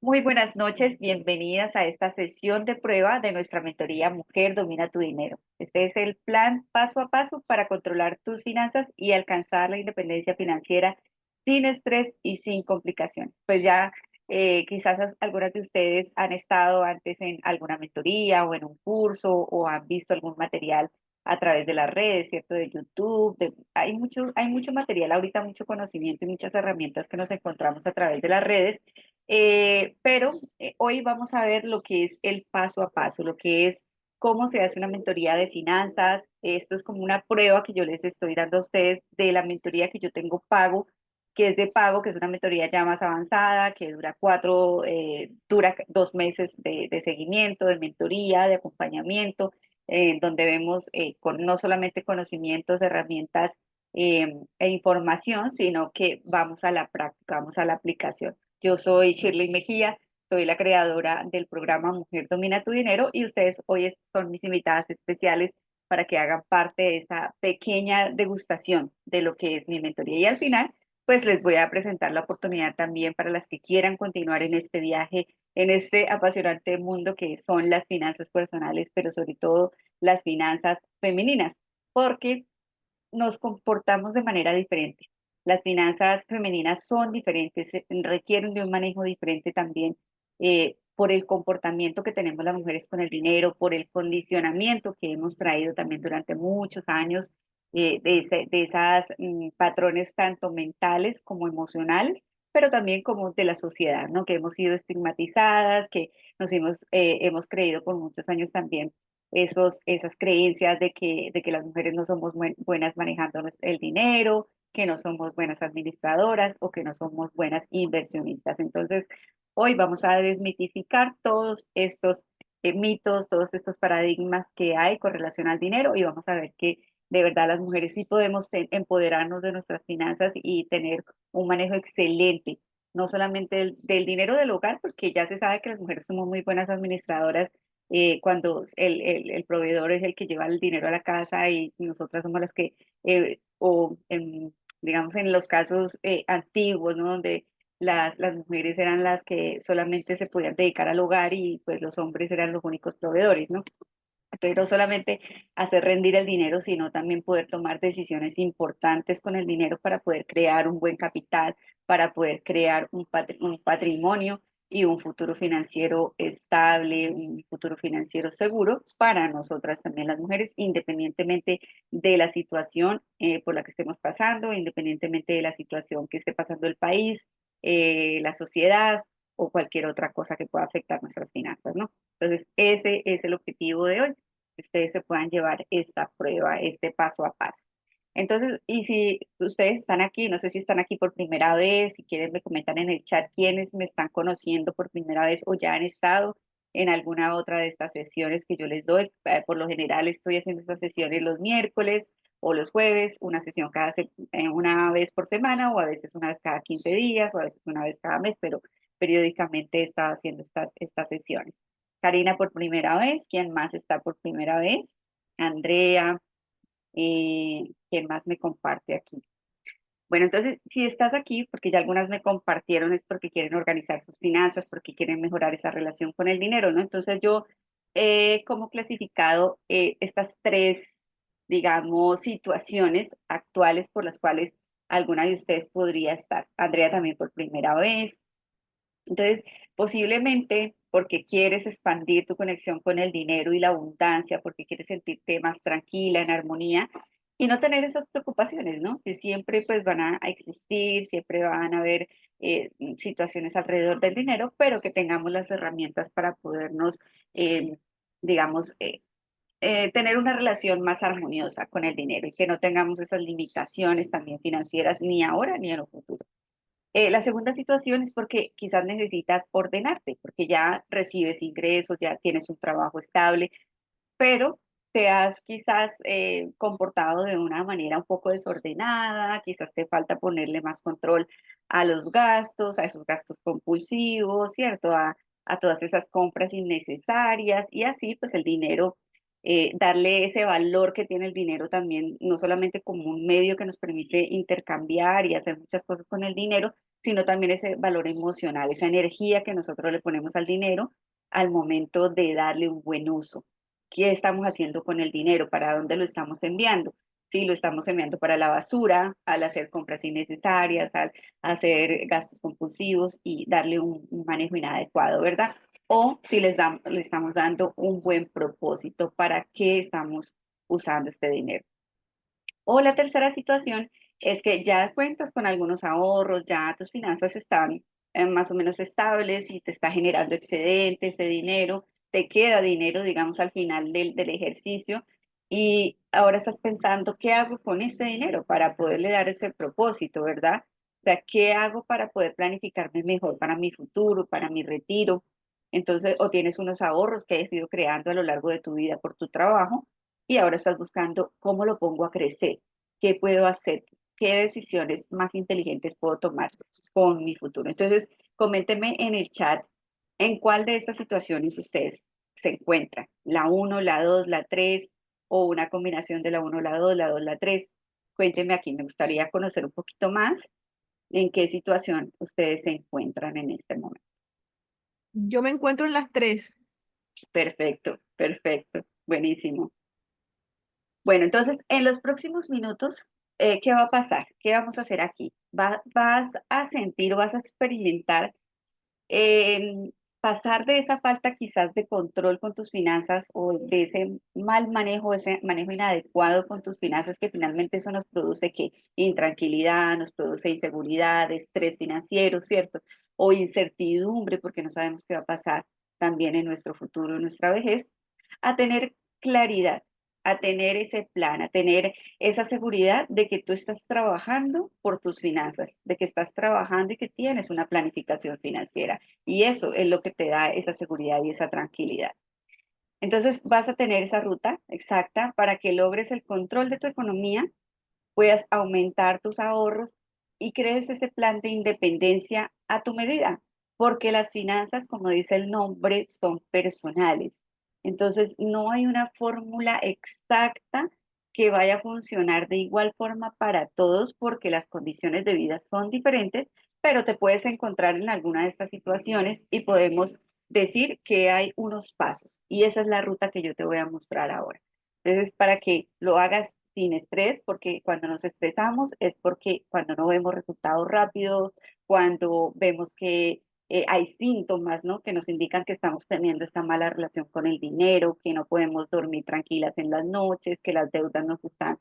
Muy buenas noches, bienvenidas a esta sesión de prueba de nuestra mentoría Mujer Domina tu Dinero. Este es el plan paso a paso para controlar tus finanzas y alcanzar la independencia financiera sin estrés y sin complicaciones. Pues ya quizás algunas de ustedes han estado antes en alguna mentoría o en un curso o han visto algún material a través de las redes, ¿cierto? De YouTube. Hay mucho material ahorita, mucho conocimiento y muchas herramientas que nos encontramos a través de las redes, pero hoy vamos a ver lo que es el paso a paso, lo que es cómo se hace una mentoría de finanzas. Esto es como una prueba que yo les estoy dando a ustedes de la mentoría que yo tengo pago, que es de pago, que es una mentoría ya más avanzada, que dura 2 meses de seguimiento, de mentoría, de acompañamiento, donde vemos no solamente conocimientos, herramientas e información, sino que vamos a la práctica, vamos a la aplicación. Yo soy Shirley Mejía, soy la creadora del programa Mujer Domina tu Dinero y ustedes hoy son mis invitadas especiales para que hagan parte de esta pequeña degustación de lo que es mi mentoría. Y al final, pues les voy a presentar la oportunidad también para las que quieran continuar en este viaje, en este apasionante mundo que son las finanzas personales, pero sobre todo las finanzas femeninas, porque nos comportamos de manera diferente. Las finanzas femeninas son diferentes, requieren de un manejo diferente también, por el comportamiento que tenemos las mujeres con el dinero, por el condicionamiento que hemos traído también durante muchos años, de esas patrones tanto mentales como emocionales, pero también como de la sociedad, ¿no? Que hemos sido estigmatizadas, que hemos creído por muchos años también esas creencias de que las mujeres no somos buenas manejando el dinero, que no somos buenas administradoras o que no somos buenas inversionistas. Entonces, hoy vamos a desmitificar todos estos mitos, todos estos paradigmas que hay con relación al dinero y vamos a ver que de verdad las mujeres sí podemos empoderarnos de nuestras finanzas y tener un manejo excelente, no solamente del dinero del hogar, porque ya se sabe que las mujeres somos muy buenas administradoras cuando el proveedor es el que lleva el dinero a la casa y nosotras somos las que, digamos, en los casos antiguos, ¿no? Donde las mujeres eran las que solamente se podían dedicar al hogar y pues los hombres eran los únicos proveedores, ¿no? Entonces, no solamente hacer rendir el dinero, sino también poder tomar decisiones importantes con el dinero para poder crear un buen capital, para poder crear un patrimonio y un futuro financiero estable, un futuro financiero seguro para nosotras también las mujeres, independientemente de la situación por la que estemos pasando, independientemente de la situación que esté pasando el país, la sociedad o cualquier otra cosa que pueda afectar nuestras finanzas, ¿no? Entonces, ese es el objetivo de hoy, que ustedes se puedan llevar esta prueba, este paso a paso. Entonces, y si ustedes están aquí, no sé si están aquí por primera vez, si quieren me comentan en el chat quiénes me están conociendo por primera vez o ya han estado en alguna otra de estas sesiones que yo les doy. Por lo general estoy haciendo estas sesiones los miércoles o los jueves, una sesión una vez por semana o a veces una vez cada 15 días o a veces una vez cada mes, pero periódicamente he estado haciendo estas sesiones. Karina por primera vez, ¿quién más está por primera vez? Andrea, ¿quién más me comparte aquí? Bueno, entonces, si estás aquí, porque ya algunas me compartieron, es porque quieren organizar sus finanzas, porque quieren mejorar esa relación con el dinero, ¿no? Entonces yo como clasificado estas tres, digamos, situaciones actuales por las cuales alguna de ustedes podría estar. Andrea también por primera vez, entonces, posiblemente porque quieres expandir tu conexión con el dinero y la abundancia, porque quieres sentirte más tranquila, en armonía y no tener esas preocupaciones, ¿no? Que siempre pues van a existir, siempre van a haber situaciones alrededor del dinero, pero que tengamos las herramientas para podernos, eh, digamos, tener una relación más armoniosa con el dinero y que no tengamos esas limitaciones también financieras ni ahora ni en el futuro. La segunda situación es porque quizás necesitas ordenarte, porque ya recibes ingresos, ya tienes un trabajo estable, pero te has quizás comportado de una manera un poco desordenada, quizás te falta ponerle más control a los gastos, a esos gastos compulsivos, ¿cierto? A todas esas compras innecesarias y así pues el dinero darle ese valor que tiene el dinero también, no solamente como un medio que nos permite intercambiar y hacer muchas cosas con el dinero, sino también ese valor emocional, esa energía que nosotros le ponemos al dinero al momento de darle un buen uso. ¿Qué estamos haciendo con el dinero? ¿Para dónde lo estamos enviando? Si lo estamos enviando para la basura, al hacer compras innecesarias, al hacer gastos compulsivos y darle un manejo inadecuado, ¿verdad? O si le estamos dando un buen propósito para qué estamos usando este dinero. O la tercera situación es que ya cuentas con algunos ahorros, ya tus finanzas están más o menos estables y te está generando excedente ese dinero, te queda dinero, digamos, al final del ejercicio y ahora estás pensando, ¿qué hago con este dinero para poderle dar ese propósito, verdad? O sea, ¿qué hago para poder planificarme mejor para mi futuro, para mi retiro? Entonces, o tienes unos ahorros que has ido creando a lo largo de tu vida por tu trabajo y ahora estás buscando cómo lo pongo a crecer, qué puedo hacer, qué decisiones más inteligentes puedo tomar con mi futuro. Entonces, coméntenme en el chat en cuál de estas situaciones ustedes se encuentran, la uno, la 2, la 3 o una combinación de la uno, la 2, la 2, la 3. Cuéntenme aquí, me gustaría conocer un poquito más en qué situación ustedes se encuentran en este momento. Yo me encuentro en las tres. Perfecto, perfecto, buenísimo. Bueno, entonces, en los próximos minutos, ¿qué va a pasar? ¿Qué vamos a hacer aquí? Vas a sentir o vas a experimentar pasar de esa falta quizás de control con tus finanzas o de ese mal manejo, ese manejo inadecuado con tus finanzas, que finalmente eso nos produce que intranquilidad, nos produce inseguridad, estrés financiero, ¿cierto? O incertidumbre porque no sabemos qué va a pasar también en nuestro futuro, en nuestra vejez, a tener claridad, a tener ese plan, a tener esa seguridad de que tú estás trabajando por tus finanzas, de que estás trabajando y que tienes una planificación financiera. Y eso es lo que te da esa seguridad y esa tranquilidad. Entonces vas a tener esa ruta exacta para que logres el control de tu economía, puedas aumentar tus ahorros y crees ese plan de independencia a tu medida, porque las finanzas, como dice el nombre, son personales. Entonces, no hay una fórmula exacta que vaya a funcionar de igual forma para todos porque las condiciones de vida son diferentes, pero te puedes encontrar en alguna de estas situaciones y podemos decir que hay unos pasos y esa es la ruta que yo te voy a mostrar ahora. Entonces, para que lo hagas sin estrés, porque cuando nos estresamos es porque cuando no vemos resultados rápidos, cuando vemos que hay síntomas, ¿no? Que nos indican que estamos teniendo esta mala relación con el dinero, que no podemos dormir tranquilas en las noches, que las deudas nos están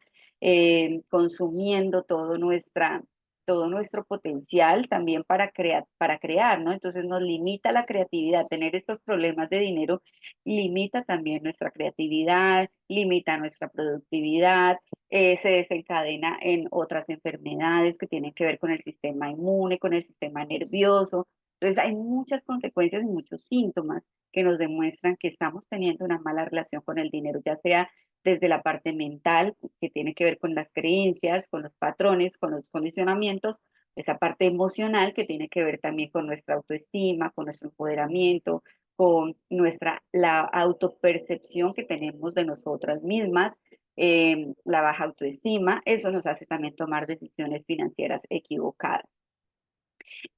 consumiendo todo nuestro potencial también para crear, ¿no? Entonces nos limita la creatividad. Tener estos problemas de dinero limita también nuestra creatividad, limita nuestra productividad, se desencadena en otras enfermedades que tienen que ver con el sistema inmune, con el sistema nervioso. Entonces hay muchas consecuencias y muchos síntomas que nos demuestran que estamos teniendo una mala relación con el dinero, ya sea desde la parte mental, que tiene que ver con las creencias, con los patrones, con los condicionamientos, esa parte emocional que tiene que ver también con nuestra autoestima, con nuestro empoderamiento, con la autopercepción que tenemos de nosotras mismas, la baja autoestima, eso nos hace también tomar decisiones financieras equivocadas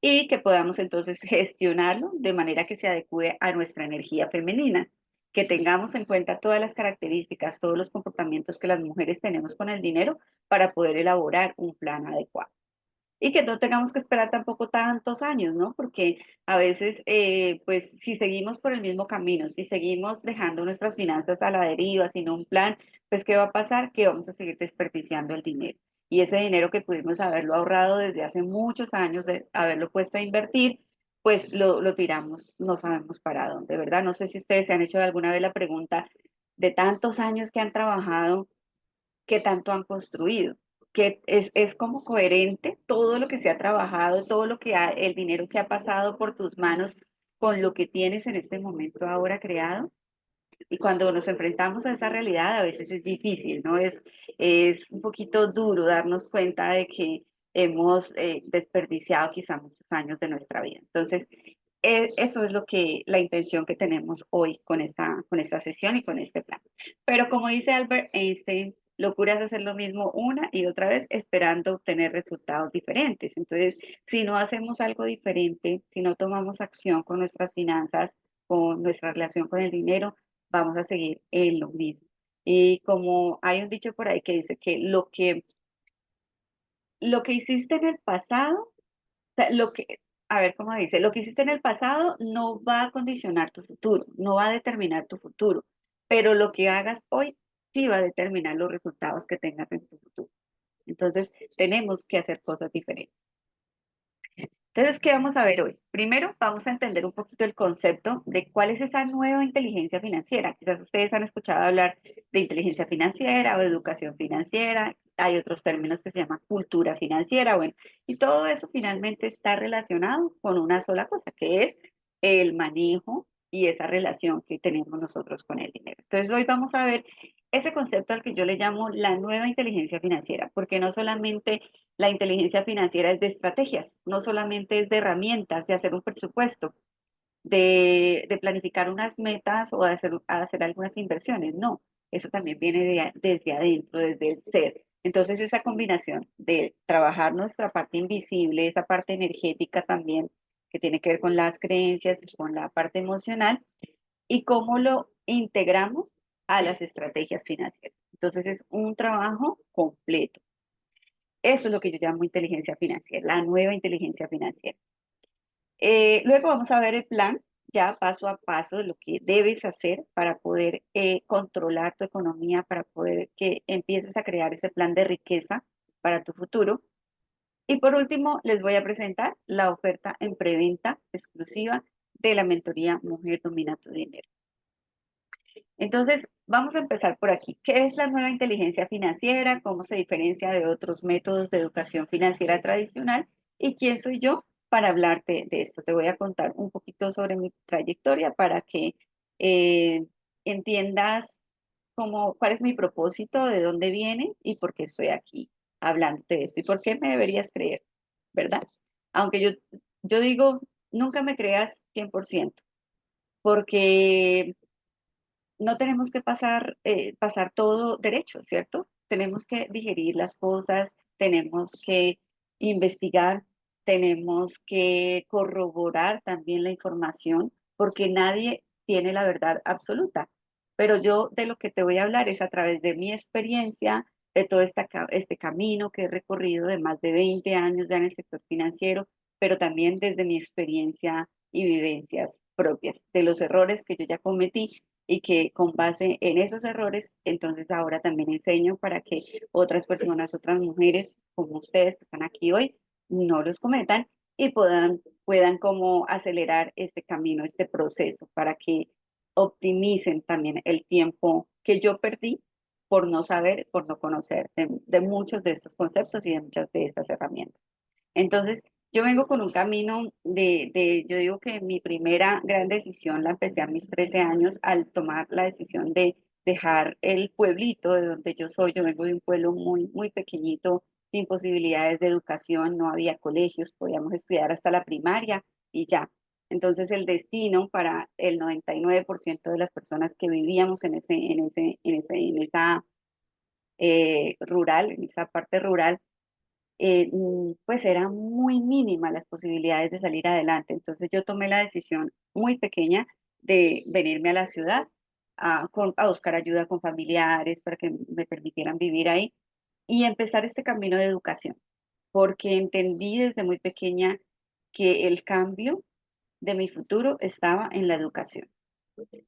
y que podamos entonces gestionarlo de manera que se adecue a nuestra energía femenina, que tengamos en cuenta todas las características, todos los comportamientos que las mujeres tenemos con el dinero para poder elaborar un plan adecuado. Y que no tengamos que esperar tampoco tantos años, ¿no? Porque a veces, pues, si seguimos por el mismo camino, si seguimos dejando nuestras finanzas a la deriva, sin un plan, pues, ¿qué va a pasar? Que vamos a seguir desperdiciando el dinero. Y ese dinero que pudimos haberlo ahorrado desde hace muchos años, de haberlo puesto a invertir, pues lo tiramos, no sabemos para dónde, ¿verdad? No sé si ustedes se han hecho alguna vez la pregunta de tantos años que han trabajado, qué tanto han construido, que es como coherente todo lo que se ha trabajado, todo lo que el dinero que ha pasado por tus manos con lo que tienes en este momento ahora creado. Y cuando nos enfrentamos a esa realidad, a veces es difícil, ¿no? Es un poquito duro darnos cuenta de que hemos desperdiciado quizá muchos años de nuestra vida. Entonces, eso es lo que, la intención que tenemos hoy con esta sesión y con este plan. Pero como dice Albert Einstein, locura es hacer lo mismo una y otra vez esperando obtener resultados diferentes. Entonces, si no hacemos algo diferente, si no tomamos acción con nuestras finanzas, con nuestra relación con el dinero, vamos a seguir en lo mismo. Y como hay un dicho por ahí que dice que lo que hiciste en el pasado, o sea, a ver cómo dice, lo que hiciste en el pasado no va a condicionar tu futuro, no va a determinar tu futuro, pero lo que hagas hoy sí va a determinar los resultados que tengas en tu futuro. Entonces, tenemos que hacer cosas diferentes. Entonces, ¿qué vamos a ver hoy? Primero, vamos a entender un poquito el concepto de cuál es esa nueva inteligencia financiera. Quizás ustedes han escuchado hablar de inteligencia financiera o educación financiera. Hay otros términos que se llaman cultura financiera. Bueno, y todo eso finalmente está relacionado con una sola cosa, que es el manejo y esa relación que tenemos nosotros con el dinero. Entonces, hoy vamos a ver ese concepto al que yo le llamo la nueva inteligencia financiera, porque no solamente la inteligencia financiera es de estrategias, no solamente es de herramientas, de hacer un presupuesto, de planificar unas metas o de hacer algunas inversiones, no, eso también viene desde adentro, desde el ser. Entonces esa combinación de trabajar nuestra parte invisible, esa parte energética también, que tiene que ver con las creencias, con la parte emocional, y cómo lo integramos a las estrategias financieras. Entonces es un trabajo completo. Eso es lo que yo llamo inteligencia financiera, la nueva inteligencia financiera. Luego vamos a ver el plan, ya paso a paso, de lo que debes hacer para poder controlar tu economía, para poder que empieces a crear ese plan de riqueza para tu futuro. Y por último, les voy a presentar la oferta en preventa exclusiva de la mentoría Mujer Domina tu Dinero. Entonces, vamos a empezar por aquí. ¿Qué es la nueva inteligencia financiera? ¿Cómo se diferencia de otros métodos de educación financiera tradicional? ¿Y quién soy yo para hablarte de esto? Te voy a contar un poquito sobre mi trayectoria para que eh, entiendas cuál es mi propósito, de dónde viene y por qué estoy aquí hablándote de esto y por qué me deberías creer, ¿verdad? Aunque yo digo, nunca me creas 100%, porque no tenemos que pasar todo derecho, ¿cierto? Tenemos que digerir las cosas, tenemos que investigar, tenemos que corroborar también la información, porque nadie tiene la verdad absoluta. Pero yo de lo que te voy a hablar es a través de mi experiencia, de todo este camino que he recorrido de más de 20 años ya en el sector financiero, pero también desde mi experiencia y vivencias propias, de los errores que yo ya cometí y que con base en esos errores, entonces ahora también enseño para que otras personas, otras mujeres como ustedes que están aquí hoy, no los cometan y puedan como acelerar este camino, este proceso, para que optimicen también el tiempo que yo perdí por no saber, por no conocer de muchos de estos conceptos y de muchas de estas herramientas. Entonces, yo vengo con un camino yo digo que mi primera gran decisión la empecé a mis 13 años al tomar la decisión de dejar el pueblito de donde yo soy. Yo vengo de un pueblo muy, muy pequeñito, sin posibilidades de educación, no había colegios, podíamos estudiar hasta la primaria y ya. Entonces, el destino para el 99% de las personas que vivíamos en esa rural, en esa parte rural, pues era muy mínima las posibilidades de salir adelante. Entonces yo tomé la decisión muy pequeña de venirme a la ciudad a buscar ayuda con familiares para que me permitieran vivir ahí y empezar este camino de educación, porque entendí desde muy pequeña que el cambio de mi futuro estaba en la educación.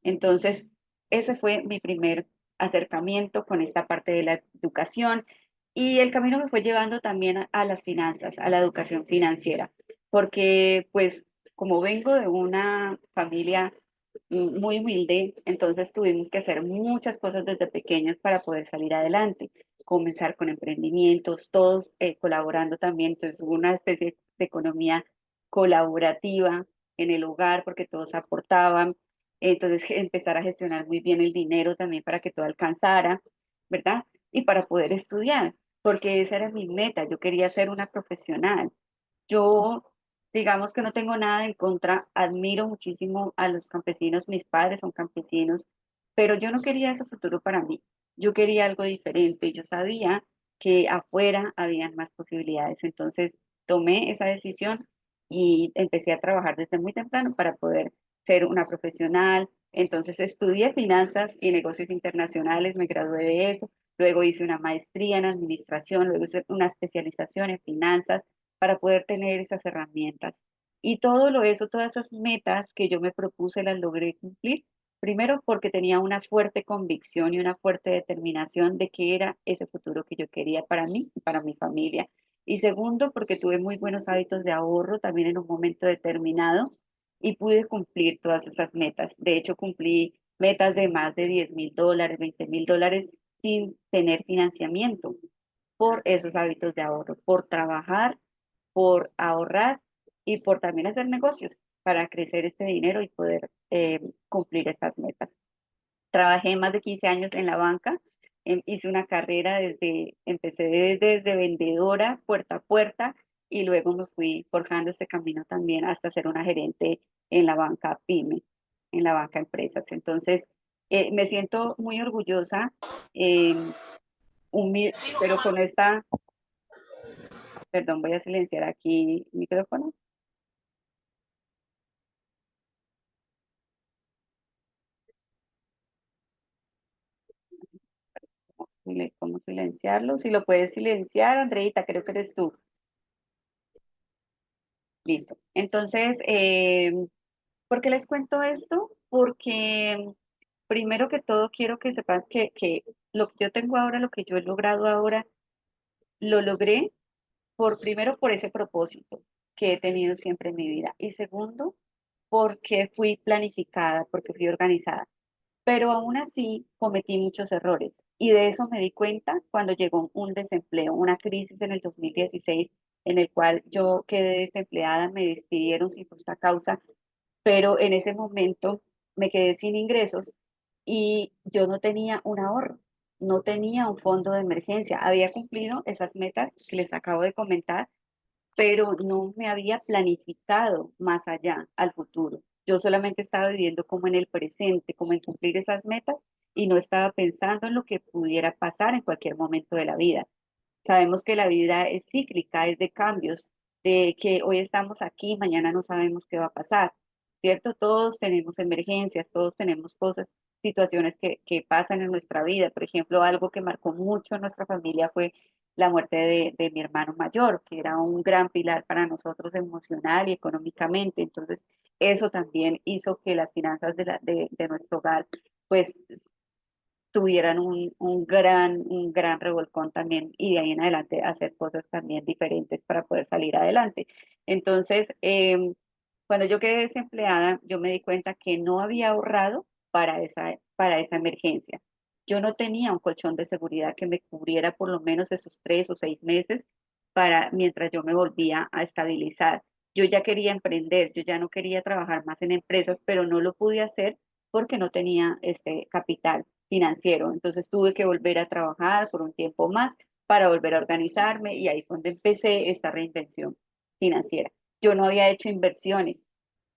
Entonces, ese fue mi primer acercamiento con esta parte de la educación y el camino me fue llevando también a las finanzas, a la educación financiera, porque pues como vengo de una familia muy humilde, entonces tuvimos que hacer muchas cosas desde pequeños para poder salir adelante, comenzar con emprendimientos, todos colaborando también, entonces hubo una especie de economía colaborativa en el hogar porque todos aportaban, entonces empezar a gestionar muy bien el dinero también para que todo alcanzara, ¿verdad? Y para poder estudiar, porque esa era mi meta, yo quería ser una profesional. Yo digamos que no tengo nada en contra, admiro muchísimo a los campesinos, mis padres son campesinos, pero yo no quería ese futuro para mí, yo quería algo diferente, yo sabía que afuera habían más posibilidades, entonces tomé esa decisión y empecé a trabajar desde muy temprano para poder ser una profesional, entonces estudié finanzas y negocios internacionales, me gradué de eso, luego hice una maestría en administración, luego hice una especialización en finanzas para poder tener esas herramientas. Y todo lo eso, todas esas metas que yo me propuse las logré cumplir. Primero porque tenía una fuerte convicción y una fuerte determinación de que era ese futuro que yo quería para mí y para mi familia. Y segundo porque tuve muy buenos hábitos de ahorro también en un momento determinado y pude cumplir todas esas metas. De hecho, cumplí metas de más de $10,000, $20,000 sin tener financiamiento por esos hábitos de ahorro, por trabajar, por ahorrar y por también hacer negocios para crecer este dinero y poder cumplir estas metas. Trabajé más de 15 años en la banca, hice una carrera empecé desde vendedora puerta a puerta y luego me fui forjando este camino también hasta ser una gerente en la banca PYME, en la banca empresas. Entonces, me siento muy orgullosa, eh, pero con esta, perdón, voy a silenciar aquí el micrófono. ¿Cómo silenciarlo? Si lo puedes silenciar, Andreita, creo que eres tú. Listo. Entonces, ¿por qué les cuento esto? Porque primero que todo quiero que sepan que lo que yo tengo ahora, lo que yo he logrado ahora, lo logré primero por ese propósito que he tenido siempre en mi vida. Y segundo, porque fui planificada, porque fui organizada. Pero aún así cometí muchos errores y de eso me di cuenta cuando llegó un desempleo, una crisis en el 2016 en el cual yo quedé desempleada, me despidieron sin justa causa, pero en ese momento me quedé sin ingresos y yo no tenía un ahorro, no tenía un fondo de emergencia. Había cumplido esas metas que les acabo de comentar, pero no me había planificado más allá al futuro. Yo solamente estaba viviendo como en el presente, como en cumplir esas metas y no estaba pensando en lo que pudiera pasar en cualquier momento de la vida. Sabemos que la vida es cíclica, es de cambios, de que hoy estamos aquí, mañana no sabemos qué va a pasar, ¿cierto? Todos tenemos emergencias, todos tenemos cosas, situaciones que pasan en nuestra vida. Por ejemplo, algo que marcó mucho a nuestra familia fue la muerte de mi hermano mayor, que era un gran pilar para nosotros emocional y económicamente. Entonces, eso también hizo que las finanzas de nuestro hogar, pues, tuvieran un gran revolcón también y de ahí en adelante hacer cosas también diferentes para poder salir adelante. Entonces, cuando yo quedé desempleada, yo me di cuenta que no había ahorrado para esa emergencia. Yo no tenía un colchón de seguridad que me cubriera por lo menos esos 3 o 6 meses para mientras yo me volvía a estabilizar. Yo ya quería emprender, yo ya no quería trabajar más en empresas, pero no lo pude hacer porque no tenía este capital financiero. Entonces tuve que volver a trabajar por un tiempo más para volver a organizarme y ahí fue donde empecé esta reinvención financiera. Yo no había hecho inversiones,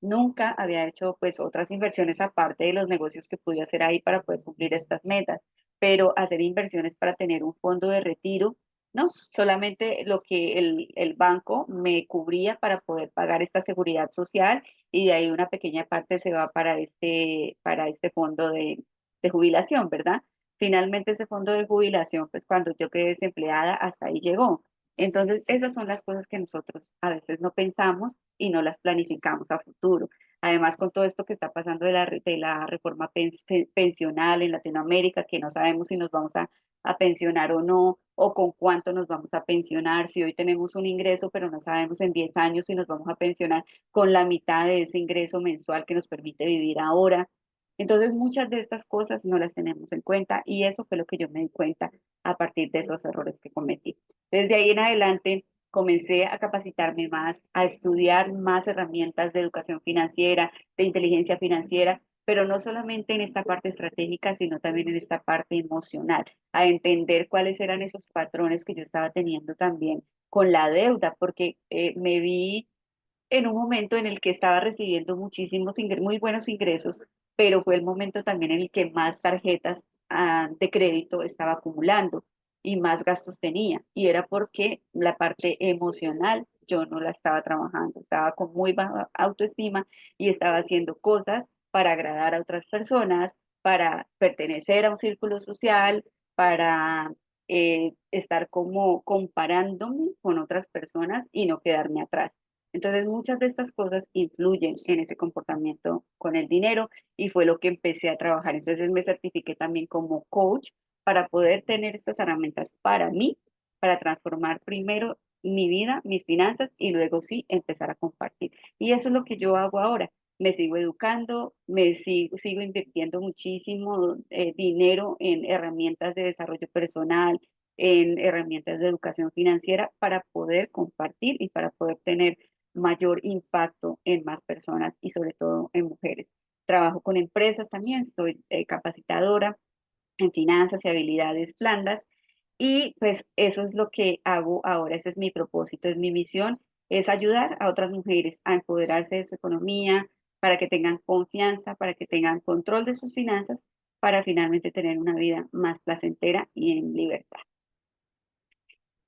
nunca había hecho pues otras inversiones aparte de los negocios que pude hacer ahí para poder cumplir estas metas, pero hacer inversiones para tener un fondo de retiro, ¿no? Solamente lo que el banco me cubría para poder pagar esta seguridad social y de ahí una pequeña parte se va para este fondo de jubilación, ¿verdad? Finalmente ese fondo de jubilación, pues cuando yo quedé desempleada, hasta ahí llegó. Entonces, esas son las cosas que nosotros a veces no pensamos y no las planificamos a futuro. Además, con todo esto que está pasando de la reforma pensional en Latinoamérica, que no sabemos si nos vamos a pensionar o no, o con cuánto nos vamos a pensionar, si hoy tenemos un ingreso, pero no sabemos en 10 años si nos vamos a pensionar con la mitad de ese ingreso mensual que nos permite vivir ahora. Entonces, muchas de estas cosas no las tenemos en cuenta y eso fue lo que yo me di cuenta a partir de esos errores que cometí. Desde ahí en adelante comencé a capacitarme más, a estudiar más herramientas de educación financiera, de inteligencia financiera, pero no solamente en esta parte estratégica, sino también en esta parte emocional, a entender cuáles eran esos patrones que yo estaba teniendo también con la deuda, porque me vi en un momento en el que estaba recibiendo muy buenos ingresos, pero fue el momento también en el que más tarjetas de crédito estaba acumulando y más gastos tenía. Y era porque la parte emocional yo no la estaba trabajando, estaba con muy baja autoestima y estaba haciendo cosas para agradar a otras personas, para pertenecer a un círculo social, para estar como comparándome con otras personas y no quedarme atrás. Entonces, muchas de estas cosas influyen en ese comportamiento con el dinero y fue lo que empecé a trabajar. Entonces, me certifiqué también como coach para poder tener estas herramientas para mí, para transformar primero mi vida, mis finanzas y luego sí empezar a compartir. Y eso es lo que yo hago ahora. Me sigo educando, sigo invirtiendo muchísimo dinero en herramientas de desarrollo personal, en herramientas de educación financiera para poder compartir y para poder tener mayor impacto en más personas y sobre todo en mujeres. Trabajo con empresas también, soy capacitadora en finanzas y habilidades blandas y pues eso es lo que hago ahora, ese es mi propósito, es mi misión, es ayudar a otras mujeres a empoderarse de su economía, para que tengan confianza, para que tengan control de sus finanzas, para finalmente tener una vida más placentera y en libertad.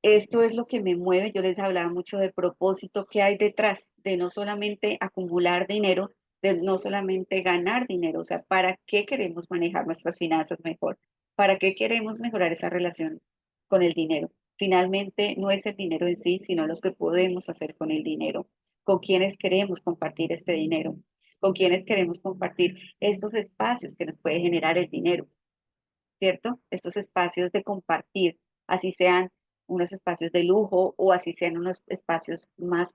Esto es lo que me mueve. Yo les hablaba mucho de propósito que hay detrás de no solamente acumular dinero, de no solamente ganar dinero, o sea, ¿para qué queremos manejar nuestras finanzas mejor? ¿Para qué queremos mejorar esa relación con el dinero? Finalmente, no es el dinero en sí, sino lo que podemos hacer con el dinero, con quienes queremos compartir este dinero, con quienes queremos compartir estos espacios que nos puede generar el dinero. ¿Cierto? Estos espacios de compartir, así sean unos espacios de lujo o así sean unos espacios más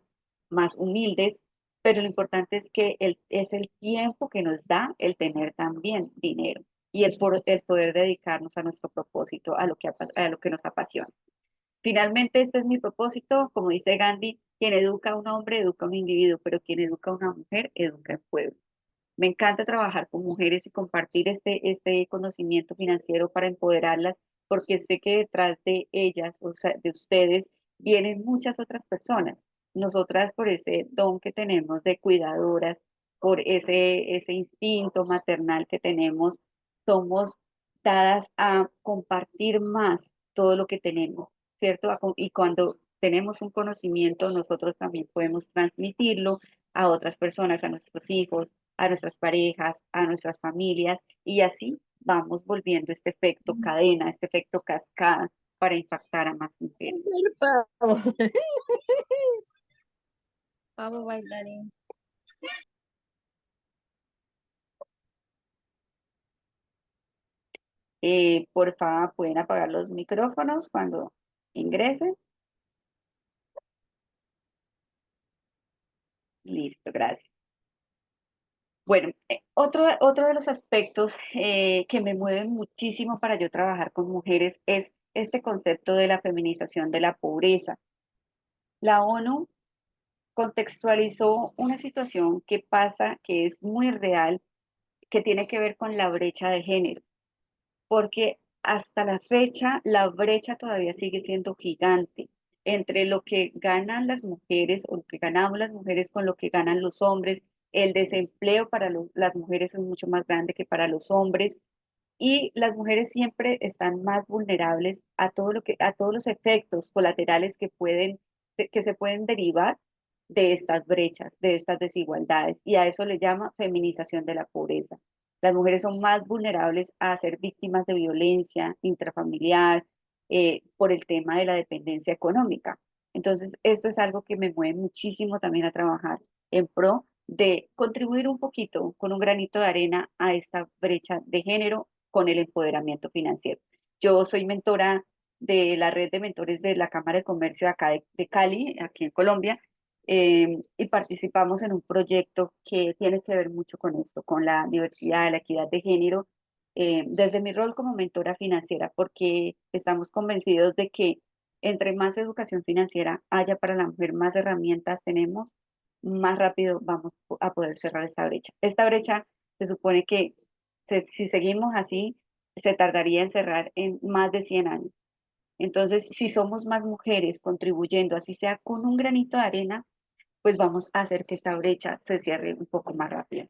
humildes, pero lo importante es que es el tiempo que nos da el tener también dinero y el poder dedicarnos a nuestro propósito, a lo que nos apasiona. Finalmente, este es mi propósito, como dice Gandhi, quien educa a un hombre educa a un individuo, pero quien educa a una mujer educa al pueblo. Me encanta trabajar con mujeres y compartir este conocimiento financiero para empoderarlas, porque sé que detrás de ellas, o sea, de ustedes, vienen muchas otras personas. Nosotras, por ese don que tenemos de cuidadoras, por ese instinto maternal que tenemos, somos dadas a compartir más todo lo que tenemos, ¿cierto? Y cuando tenemos un conocimiento, nosotros también podemos transmitirlo a otras personas, a nuestros hijos, a nuestras parejas, a nuestras familias, y así vamos volviendo este efecto cadena, este efecto cascada para impactar a más mujeres. El pavo. Pavo bailarín. Por favor, pueden apagar los micrófonos cuando ingresen. Listo, gracias. Bueno, otro de los aspectos que me mueven muchísimo para yo trabajar con mujeres es este concepto de la feminización de la pobreza. La ONU contextualizó una situación que pasa, que es muy real, que tiene que ver con la brecha de género, porque hasta la fecha la brecha todavía sigue siendo gigante entre lo que ganan las mujeres o lo que ganamos las mujeres con lo que ganan los hombres. El desempleo para las mujeres es mucho más grande que para los hombres y las mujeres siempre están más vulnerables a a todos los efectos colaterales que se pueden derivar de estas brechas, de estas desigualdades, y a eso le llama feminización de la pobreza. Las mujeres son más vulnerables a ser víctimas de violencia intrafamiliar por el tema de la dependencia económica. Entonces, esto es algo que me mueve muchísimo también a trabajar en pro de contribuir un poquito con un granito de arena a esta brecha de género con el empoderamiento financiero. Yo soy mentora de la red de mentores de la Cámara de Comercio acá de Cali, aquí en Colombia, y participamos en un proyecto que tiene que ver mucho con esto, con la diversidad, la equidad de género, desde mi rol como mentora financiera, porque estamos convencidos de que entre más educación financiera haya para la mujer, más herramientas tenemos, más rápido vamos a poder cerrar esta brecha. Esta brecha se supone que si seguimos así, se tardaría en cerrar en más de 100 años. Entonces, si somos más mujeres contribuyendo, así sea con un granito de arena, pues vamos a hacer que esta brecha se cierre un poco más rápido.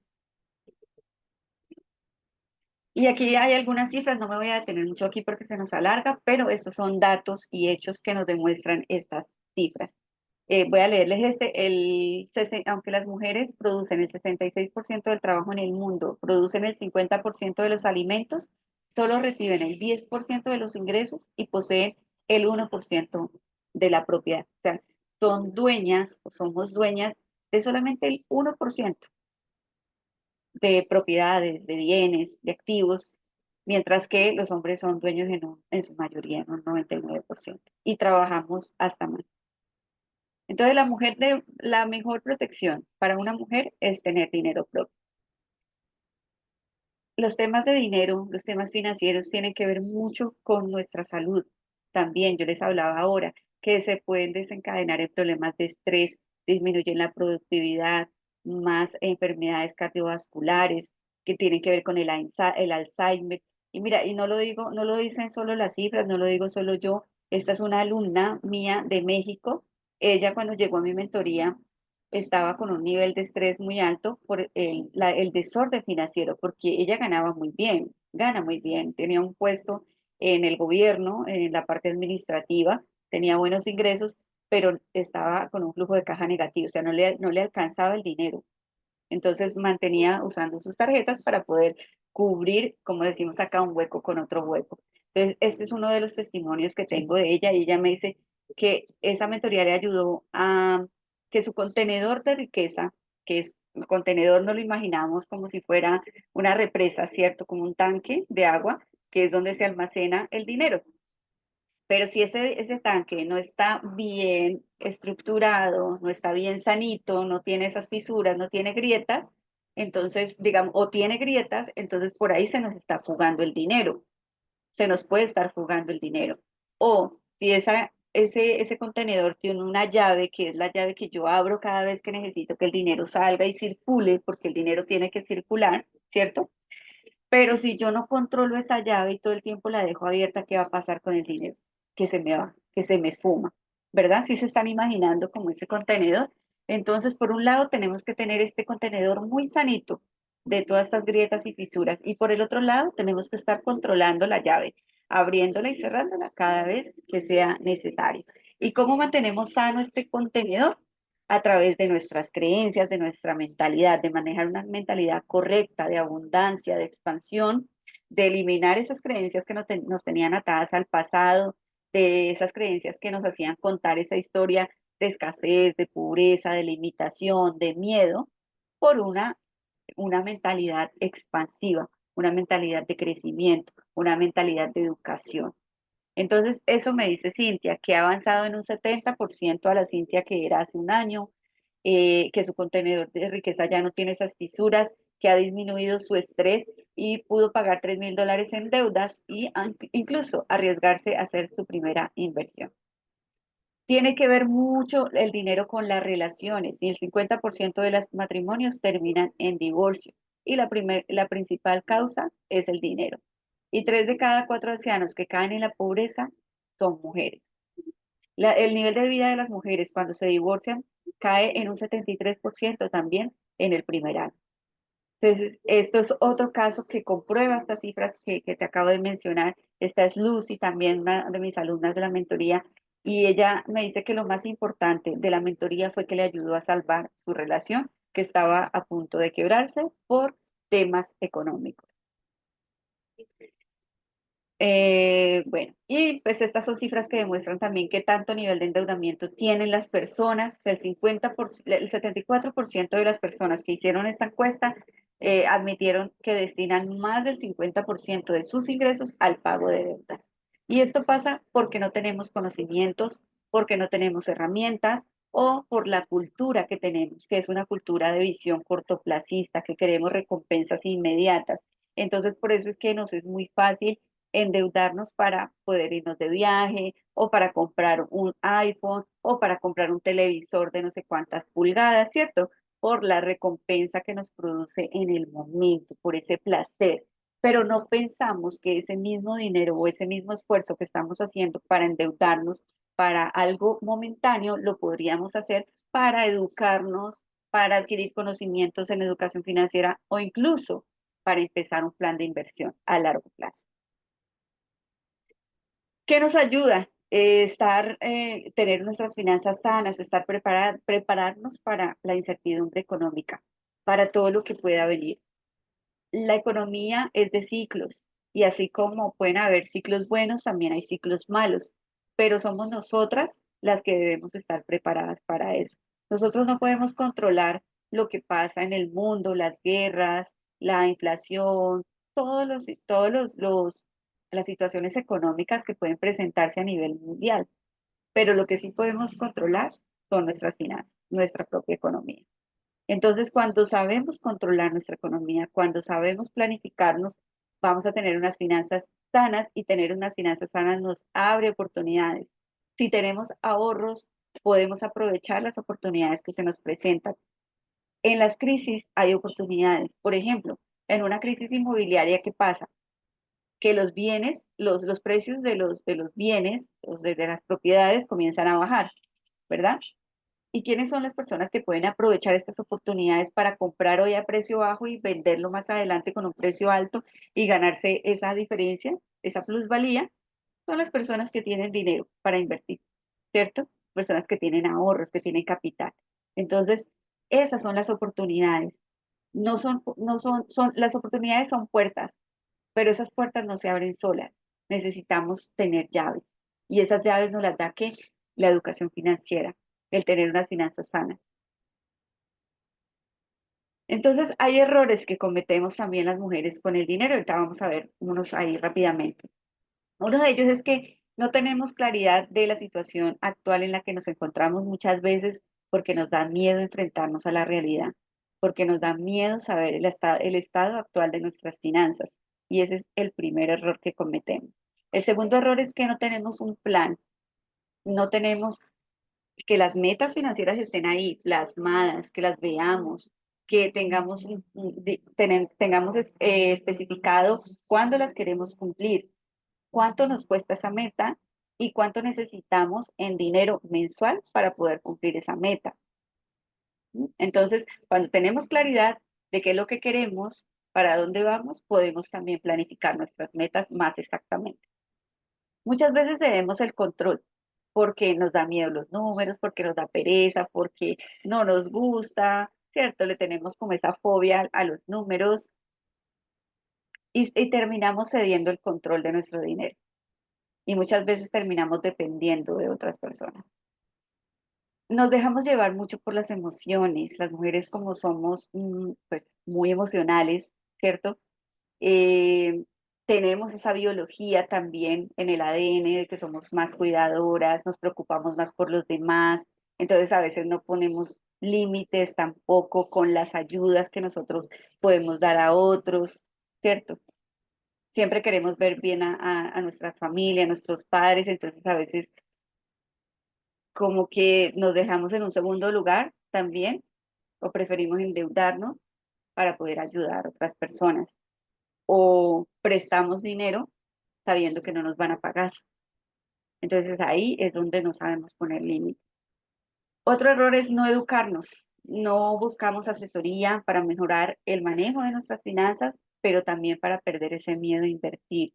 Y aquí hay algunas cifras, no me voy a detener mucho aquí porque se nos alarga, pero estos son datos y hechos que nos demuestran estas cifras. Voy a leerles aunque las mujeres producen el 66% del trabajo en el mundo, producen el 50% de los alimentos, solo reciben el 10% de los ingresos y poseen el 1% de la propiedad. O sea, son dueñas o somos dueñas de solamente el 1% de propiedades, de bienes, de activos, mientras que los hombres son dueños en su mayoría, en un 99%, y trabajamos hasta más. Entonces, la mejor protección para una mujer es tener dinero propio. Los temas de dinero, los temas financieros tienen que ver mucho con nuestra salud. También yo les hablaba ahora que se pueden desencadenar en problemas de estrés, disminuyen la productividad, más enfermedades cardiovasculares que tienen que ver con el Alzheimer. Y mira, y no lo digo, no lo dicen solo las cifras, no lo digo solo yo. Esta es una alumna mía de México. Ella cuando llegó a mi mentoría estaba con un nivel de estrés muy alto por el desorden financiero, porque ella ganaba muy bien, gana muy bien, tenía un puesto en el gobierno, en la parte administrativa, tenía buenos ingresos, pero estaba con un flujo de caja negativo, o sea, no le alcanzaba el dinero. Entonces mantenía usando sus tarjetas para poder cubrir, como decimos acá, un hueco con otro hueco. Entonces, este es uno de los testimonios que tengo de ella y ella me dice que esa mentoría le ayudó a que su contenedor de riqueza, que es el contenedor no lo imaginamos como si fuera una represa, ¿cierto? Como un tanque de agua, que es donde se almacena el dinero. Pero si ese tanque no está bien estructurado, no está bien sanito, no tiene esas fisuras, no tiene grietas, entonces, digamos, o tiene grietas, entonces por ahí se nos está fugando el dinero, se nos puede estar fugando el dinero. O si ese contenedor tiene una llave, que es la llave que yo abro cada vez que necesito que el dinero salga y circule, porque el dinero tiene que circular, ¿cierto? Pero si yo no controlo esa llave y todo el tiempo la dejo abierta, ¿qué va a pasar con el dinero? Que se me va, que se me esfuma, ¿verdad? Si se están imaginando como ese contenedor. Entonces, por un lado, tenemos que tener este contenedor muy sanito de todas estas grietas y fisuras. Y por el otro lado, tenemos que estar controlando la llave, abriéndola y cerrándola cada vez que sea necesario. ¿Y cómo mantenemos sano este contenedor? A través de nuestras creencias, de nuestra mentalidad, de manejar una mentalidad correcta, de abundancia, de expansión, de eliminar esas creencias que nos tenían atadas al pasado, de esas creencias que nos hacían contar esa historia de escasez, de pobreza, de limitación, de miedo, por una mentalidad expansiva, una mentalidad de crecimiento, una mentalidad de educación. Entonces, eso me dice Cintia, que ha avanzado en un 70% a la Cintia que era hace un año, que su contenedor de riqueza ya no tiene esas fisuras, que ha disminuido su estrés y pudo pagar $3,000 en deudas y incluso arriesgarse a hacer su primera inversión. Tiene que ver mucho el dinero con las relaciones y el 50% de los matrimonios terminan en divorcio y la principal causa es el dinero. Y 3 de cada 4 ancianos que caen en la pobreza son mujeres. El nivel de vida de las mujeres cuando se divorcian cae en un 73% también en el primer año. Entonces, esto es otro caso que comprueba estas cifras que te acabo de mencionar. Esta es Lucy, también una de mis alumnas de la mentoría, y ella me dice que lo más importante de la mentoría fue que le ayudó a salvar su relación, que estaba a punto de quebrarse por temas económicos. Bueno, y pues estas son cifras que demuestran también qué tanto nivel de endeudamiento tienen las personas. O sea, el 74% de las personas que hicieron esta encuesta admitieron que destinan más del 50% de sus ingresos al pago de deudas. Y esto pasa porque no tenemos conocimientos, porque no tenemos herramientas o por la cultura que tenemos, que es una cultura de visión cortoplacista, que queremos recompensas inmediatas. Entonces, por eso es que nos es muy fácil endeudarnos para poder irnos de viaje o para comprar un iPhone o para comprar un televisor de no sé cuántas pulgadas, ¿cierto? Por la recompensa que nos produce en el momento, por ese placer. Pero no pensamos que ese mismo dinero o ese mismo esfuerzo que estamos haciendo para endeudarnos para algo momentáneo, lo podríamos hacer para educarnos, para adquirir conocimientos en educación financiera o incluso para empezar un plan de inversión a largo plazo. ¿Qué nos ayuda? Tener nuestras finanzas sanas, prepararnos para la incertidumbre económica, para todo lo que pueda venir. La economía es de ciclos y así como pueden haber ciclos buenos, también hay ciclos malos, pero somos nosotras las que debemos estar preparadas para eso. Nosotros no podemos controlar lo que pasa en el mundo, las guerras, la inflación, las situaciones económicas que pueden presentarse a nivel mundial, pero lo que sí podemos controlar son nuestras finanzas, nuestra propia economía. Entonces, cuando sabemos controlar nuestra economía, cuando sabemos planificarnos, vamos a tener unas finanzas sanas y tener unas finanzas sanas nos abre oportunidades. Si tenemos ahorros, podemos aprovechar las oportunidades que se nos presentan. En las crisis hay oportunidades. Por ejemplo, en una crisis inmobiliaria, ¿qué pasa? Que los bienes, los precios de los bienes, de las propiedades comienzan a bajar, ¿verdad? ¿Y quiénes son las personas que pueden aprovechar estas oportunidades para comprar hoy a precio bajo y venderlo más adelante con un precio alto y ganarse esa diferencia, esa plusvalía? Son las personas que tienen dinero para invertir, ¿cierto? Personas que tienen ahorros, que tienen capital. Entonces, esas son las oportunidades. Las oportunidades son puertas, pero esas puertas no se abren solas. Necesitamos tener llaves. Y esas llaves nos las da ¿qué? La educación financiera, el tener unas finanzas sanas. Entonces, hay errores que cometemos también las mujeres con el dinero. Ahorita vamos a ver unos ahí rápidamente. Uno de ellos es que no tenemos claridad de la situación actual en la que nos encontramos muchas veces porque nos da miedo enfrentarnos a la realidad, porque nos da miedo saber el estado actual de nuestras finanzas. Y ese es el primer error que cometemos. El segundo error es que no tenemos un plan, no tenemos que las metas financieras estén ahí plasmadas, que las veamos, que tengamos especificado cuándo las queremos cumplir, cuánto nos cuesta esa meta y cuánto necesitamos en dinero mensual para poder cumplir esa meta. Entonces, cuando tenemos claridad de qué es lo que queremos, para dónde vamos, podemos también planificar nuestras metas más exactamente. Muchas veces cedemos el control porque nos da miedo los números, porque nos da pereza, porque no nos gusta, ¿cierto? Le tenemos como esa fobia a los números y terminamos cediendo el control de nuestro dinero. Y muchas veces terminamos dependiendo de otras personas. Nos dejamos llevar mucho por las emociones, las mujeres como somos pues muy emocionales, ¿cierto? Eh, Tenemos esa biología también en el ADN de que somos más cuidadoras, nos preocupamos más por los demás, entonces a veces no ponemos límites tampoco con las ayudas que nosotros podemos dar a otros, ¿cierto? Siempre queremos ver bien a nuestra familia, a nuestros padres, entonces a veces como que nos dejamos en un segundo lugar también o preferimos endeudarnos para poder ayudar a otras personas o prestamos dinero sabiendo que no nos van a pagar. Entonces ahí es donde no sabemos poner límites. Otro error es no educarnos. No buscamos asesoría para mejorar el manejo de nuestras finanzas, pero también para perder ese miedo a invertir.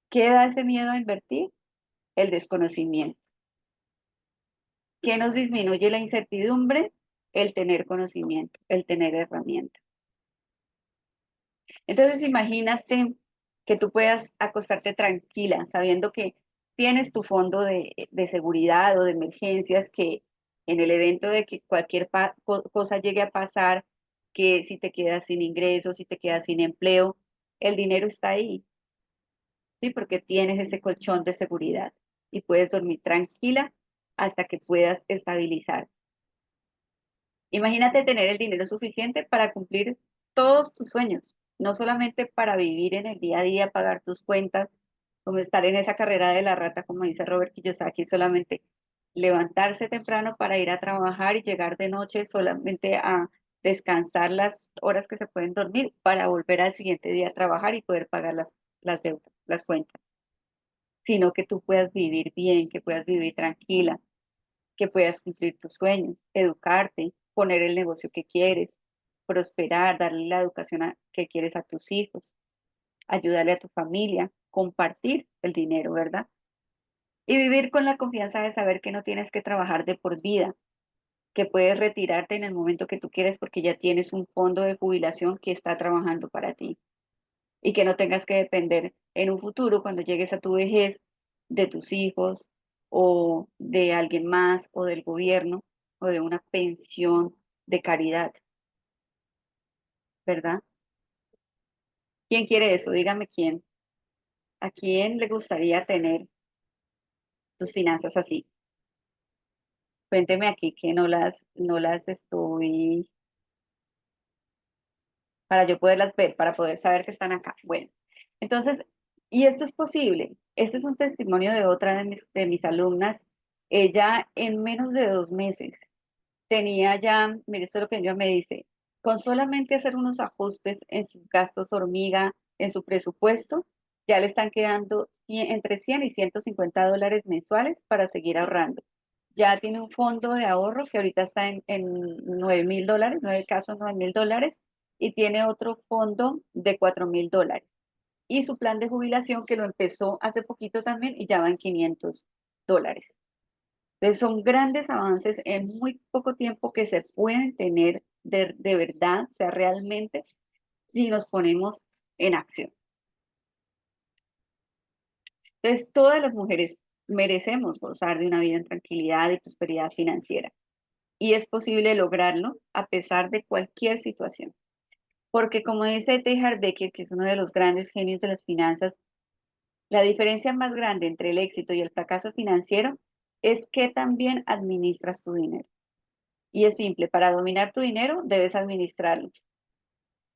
¿Qué da ese miedo a invertir? El desconocimiento. ¿Qué nos disminuye la incertidumbre? El tener conocimiento, el tener herramientas. Entonces imagínate que tú puedas acostarte tranquila sabiendo que tienes tu fondo de seguridad o de emergencias que en el evento de que cualquier cosa llegue a pasar, que si te quedas sin ingresos, si te quedas sin empleo, el dinero está ahí, ¿sí? Porque tienes ese colchón de seguridad y puedes dormir tranquila hasta que puedas estabilizar. Imagínate tener el dinero suficiente para cumplir todos tus sueños, no solamente para vivir en el día a día, pagar tus cuentas, como estar en esa carrera de la rata, como dice Robert Kiyosaki, solamente levantarse temprano para ir a trabajar y llegar de noche solamente a descansar las horas que se pueden dormir para volver al siguiente día a trabajar y poder pagar las deudas, las cuentas, sino que tú puedas vivir bien, que puedas vivir tranquila, que puedas cumplir tus sueños, educarte, poner el negocio que quieres, prosperar, darle la educación que quieres a tus hijos, ayudarle a tu familia, compartir el dinero, ¿verdad? Y vivir con la confianza de saber que no tienes que trabajar de por vida, que puedes retirarte en el momento que tú quieres porque ya tienes un fondo de jubilación que está trabajando para ti y que no tengas que depender en un futuro cuando llegues a tu vejez de tus hijos o de alguien más o del gobierno o de una pensión de caridad, ¿verdad? ¿Quién quiere eso? Dígame quién. ¿A quién le gustaría tener sus finanzas así? Cuénteme aquí que no las estoy, para yo poderlas ver, para poder saber que están acá. Bueno, entonces, y esto es posible. Este es un testimonio de otra de mis alumnas. Ella en menos de 2 meses tenía ya, mire, esto es lo que ella me dice, con solamente hacer unos ajustes en sus gastos hormiga, en su presupuesto, ya le están quedando entre 100 y $150 mensuales para seguir ahorrando. Ya tiene un fondo de ahorro que ahorita está en $9.000, nueve casos $9.000, y tiene otro fondo de $4.000. Y su plan de jubilación que lo empezó hace poquito también y ya va en $500. Entonces son grandes avances en muy poco tiempo que se pueden tener de verdad, o sea, realmente, si nos ponemos en acción. Entonces, todas las mujeres merecemos gozar de una vida en tranquilidad y prosperidad financiera. Y es posible lograrlo a pesar de cualquier situación. Porque como dice Teilhard Becker, que es uno de los grandes genios de las finanzas, la diferencia más grande entre el éxito y el fracaso financiero es que también administras tu dinero. Y es simple, para dominar tu dinero debes administrarlo.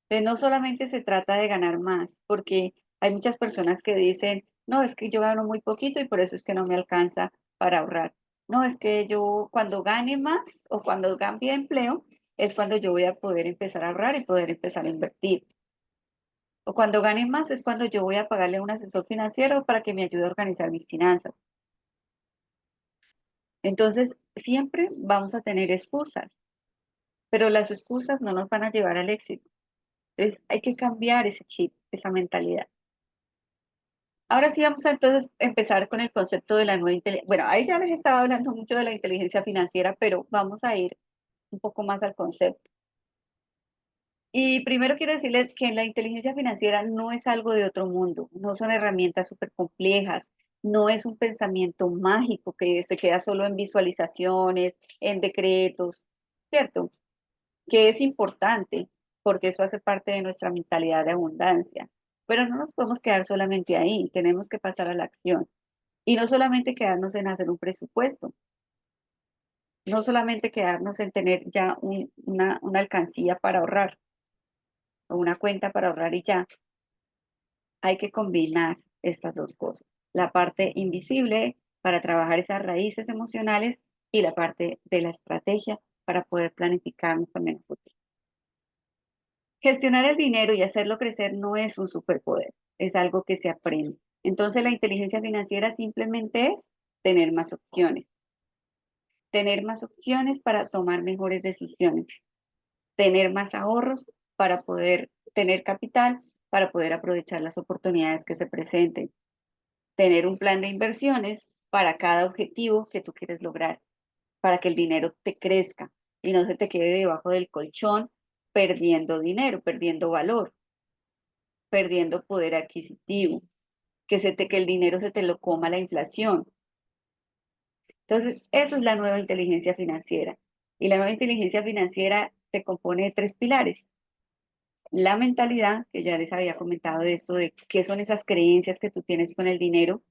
Entonces, no solamente se trata de ganar más, porque hay muchas personas que dicen, no, es que yo gano muy poquito y por eso es que no me alcanza para ahorrar. No, es que yo cuando gane más o cuando cambie de empleo es cuando yo voy a poder empezar a ahorrar y poder empezar a invertir. O cuando gane más es cuando yo voy a pagarle a un asesor financiero para que me ayude a organizar mis finanzas. Entonces, siempre vamos a tener excusas, pero las excusas no nos van a llevar al éxito. Entonces, hay que cambiar ese chip, esa mentalidad. Ahora sí vamos a entonces empezar con el concepto de la nueva inteligencia. Bueno, ahí ya les estaba hablando mucho de la inteligencia financiera, pero vamos a ir un poco más al concepto. Y primero quiero decirles que la inteligencia financiera no es algo de otro mundo, no son herramientas súper complejas, no es un pensamiento mágico que se queda solo en visualizaciones, en decretos, ¿cierto? Que es importante porque eso hace parte de nuestra mentalidad de abundancia. Pero no nos podemos quedar solamente ahí, tenemos que pasar a la acción. Y no solamente quedarnos en hacer un presupuesto, no solamente quedarnos en tener ya una alcancía para ahorrar o una cuenta para ahorrar y ya. Hay que combinar estas dos cosas. La parte invisible para trabajar esas raíces emocionales y la parte de la estrategia para poder planificarnos también el futuro. Gestionar el dinero y hacerlo crecer no es un superpoder, es algo que se aprende. Entonces la inteligencia financiera simplemente es tener más opciones para tomar mejores decisiones, tener más ahorros para poder tener capital, para poder aprovechar las oportunidades que se presenten, tener un plan de inversiones para cada objetivo que tú quieres lograr, para que el dinero te crezca y no se te quede debajo del colchón perdiendo dinero, perdiendo valor, perdiendo poder adquisitivo, que el dinero se te lo coma la inflación. Entonces, eso es la nueva inteligencia financiera. Y la nueva inteligencia financiera se compone de tres pilares. La mentalidad, que ya les había comentado de esto, de qué son esas creencias que tú tienes con el dinero,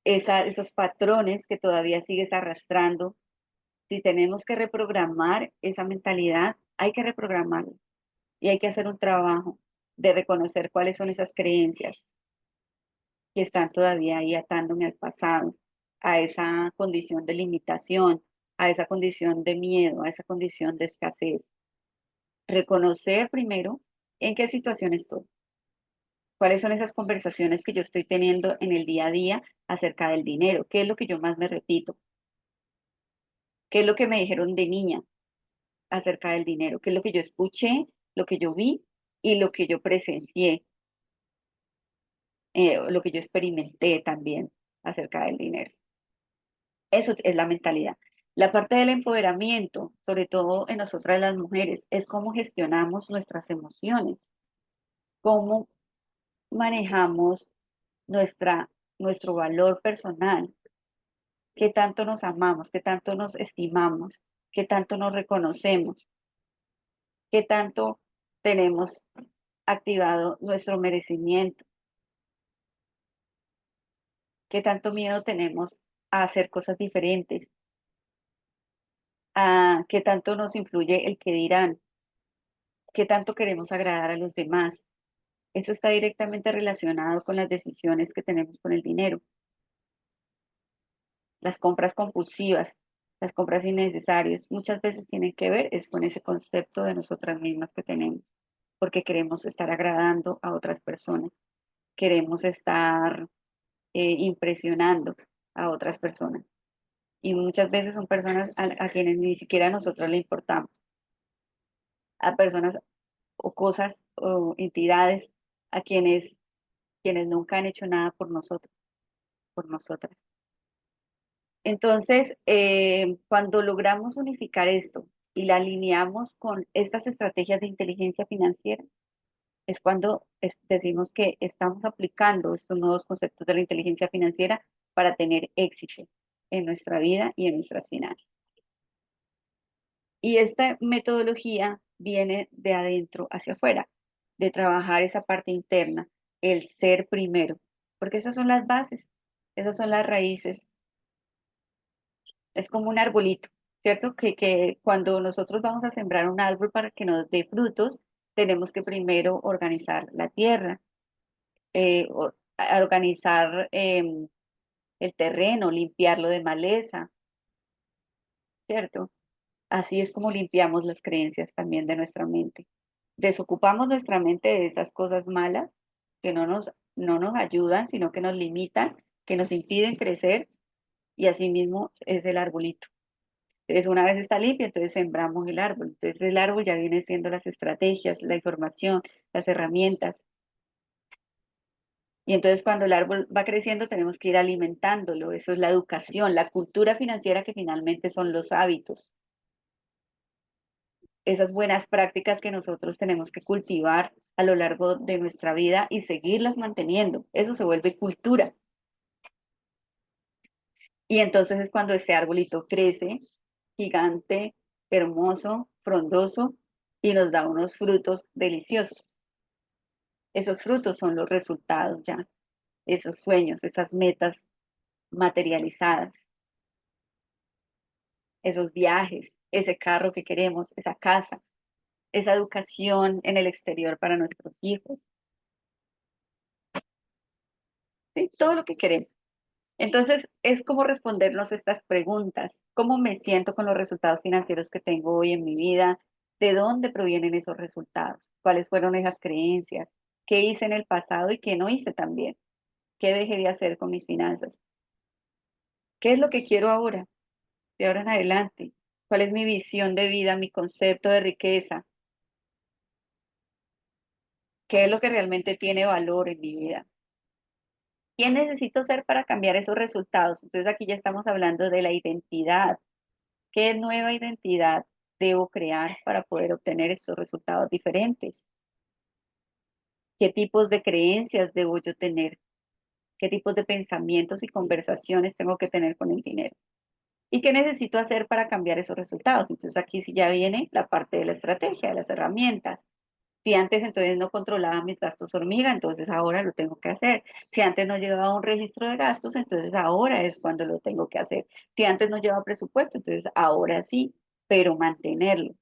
esos patrones que todavía sigues arrastrando. Si tenemos que reprogramar esa mentalidad, hay que reprogramarla y hay que hacer un trabajo de reconocer cuáles son esas creencias que están todavía ahí atándome al pasado, a esa condición de limitación, a esa condición de miedo, a esa condición de escasez. Reconocer primero en qué situación estoy, ¿Cuáles son esas conversaciones que yo estoy teniendo en el día a día acerca del dinero? ¿Qué es lo que yo más me repito? ¿Qué es lo que me dijeron de niña acerca del dinero? ¿Qué es lo que yo escuché, lo que yo vi y lo que yo presencié, lo que yo experimenté también acerca del dinero? Eso es la mentalidad. La parte del empoderamiento, sobre todo en nosotras las mujeres, es cómo gestionamos nuestras emociones, cómo manejamos nuestra, nuestro valor personal, qué tanto nos amamos, qué tanto nos estimamos, qué tanto nos reconocemos, qué tanto tenemos activado nuestro merecimiento, qué tanto miedo tenemos a hacer cosas diferentes, a qué tanto nos influye el que dirán, qué tanto queremos agradar a los demás. Eso está directamente relacionado con las decisiones que tenemos con el dinero, las compras compulsivas, las compras innecesarias, muchas veces tienen que ver es con ese concepto de nosotras mismas que tenemos, porque queremos estar agradando a otras personas, queremos estar impresionando a otras personas. Y muchas veces son personas a quienes ni siquiera nosotros le importamos, a personas o cosas o entidades a quienes nunca han hecho nada por nosotros, por nosotras. Entonces, cuando logramos unificar esto y la alineamos con estas estrategias de inteligencia financiera, es cuando decimos que estamos aplicando estos nuevos conceptos de la inteligencia financiera para tener éxito en nuestra vida y en nuestras finanzas. Y esta metodología viene de adentro hacia afuera, de trabajar esa parte interna, el ser primero, porque esas son las bases, esas son las raíces. Es como un arbolito, ¿cierto? Que cuando nosotros vamos a sembrar un árbol para que nos dé frutos, tenemos que primero organizar la tierra, organizar el terreno, limpiarlo de maleza, ¿cierto? Así es como limpiamos las creencias también de nuestra mente. Desocupamos nuestra mente de esas cosas malas que no nos ayudan, sino que nos limitan, que nos impiden crecer, y asimismo es el arbolito. Entonces, una vez está limpio, entonces sembramos el árbol. Entonces, el árbol ya viene siendo las estrategias, la información, las herramientas. Y entonces, cuando el árbol va creciendo, tenemos que ir alimentándolo. Eso es la educación, la cultura financiera, que finalmente son los hábitos. Esas buenas prácticas que nosotros tenemos que cultivar a lo largo de nuestra vida y seguirlas manteniendo. Eso se vuelve cultura. Y entonces es cuando ese arbolito crece, gigante, hermoso, frondoso, y nos da unos frutos deliciosos. Esos frutos son los resultados ya, esos sueños, esas metas materializadas, esos viajes, ese carro que queremos, esa casa, esa educación en el exterior para nuestros hijos, ¿sí? Todo lo que queremos. Entonces, es como respondernos estas preguntas. ¿Cómo me siento con los resultados financieros que tengo hoy en mi vida? ¿De dónde provienen esos resultados? ¿Cuáles fueron esas creencias? ¿Qué hice en el pasado y qué no hice también? ¿Qué dejé de hacer con mis finanzas? ¿Qué es lo que quiero ahora, de ahora en adelante? ¿Cuál es mi visión de vida, mi concepto de riqueza? ¿Qué es lo que realmente tiene valor en mi vida? ¿Quién necesito ser para cambiar esos resultados? Entonces aquí ya estamos hablando de la identidad. ¿Qué nueva identidad debo crear para poder obtener estos resultados diferentes? ¿Qué tipos de creencias debo yo tener? ¿Qué tipos de pensamientos y conversaciones tengo que tener con el dinero? ¿Y qué necesito hacer para cambiar esos resultados? Entonces aquí sí ya viene la parte de la estrategia, de las herramientas. Si antes entonces no controlaba mis gastos hormiga, entonces ahora lo tengo que hacer. Si antes no llevaba un registro de gastos, entonces ahora es cuando lo tengo que hacer. Si antes no llevaba presupuesto, entonces ahora sí, pero mantenerlo.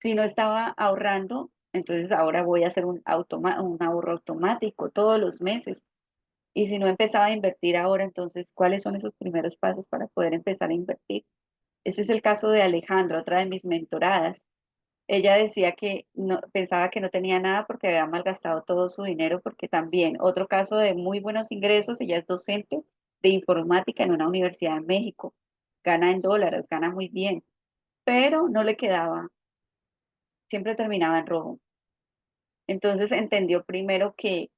Si no estaba ahorrando, entonces ahora voy a hacer un ahorro automático todos los meses. Y si no empezaba a invertir ahora, entonces, ¿cuáles son esos primeros pasos para poder empezar a invertir? Ese es el caso de Alejandra, otra de mis mentoradas. Ella decía que no, pensaba que no tenía nada porque había malgastado todo su dinero, porque también, otro caso de muy buenos ingresos, ella es docente de informática en una universidad en México, gana en dólares, gana muy bien, pero no le quedaba, siempre terminaba en rojo. Entonces entendió primero que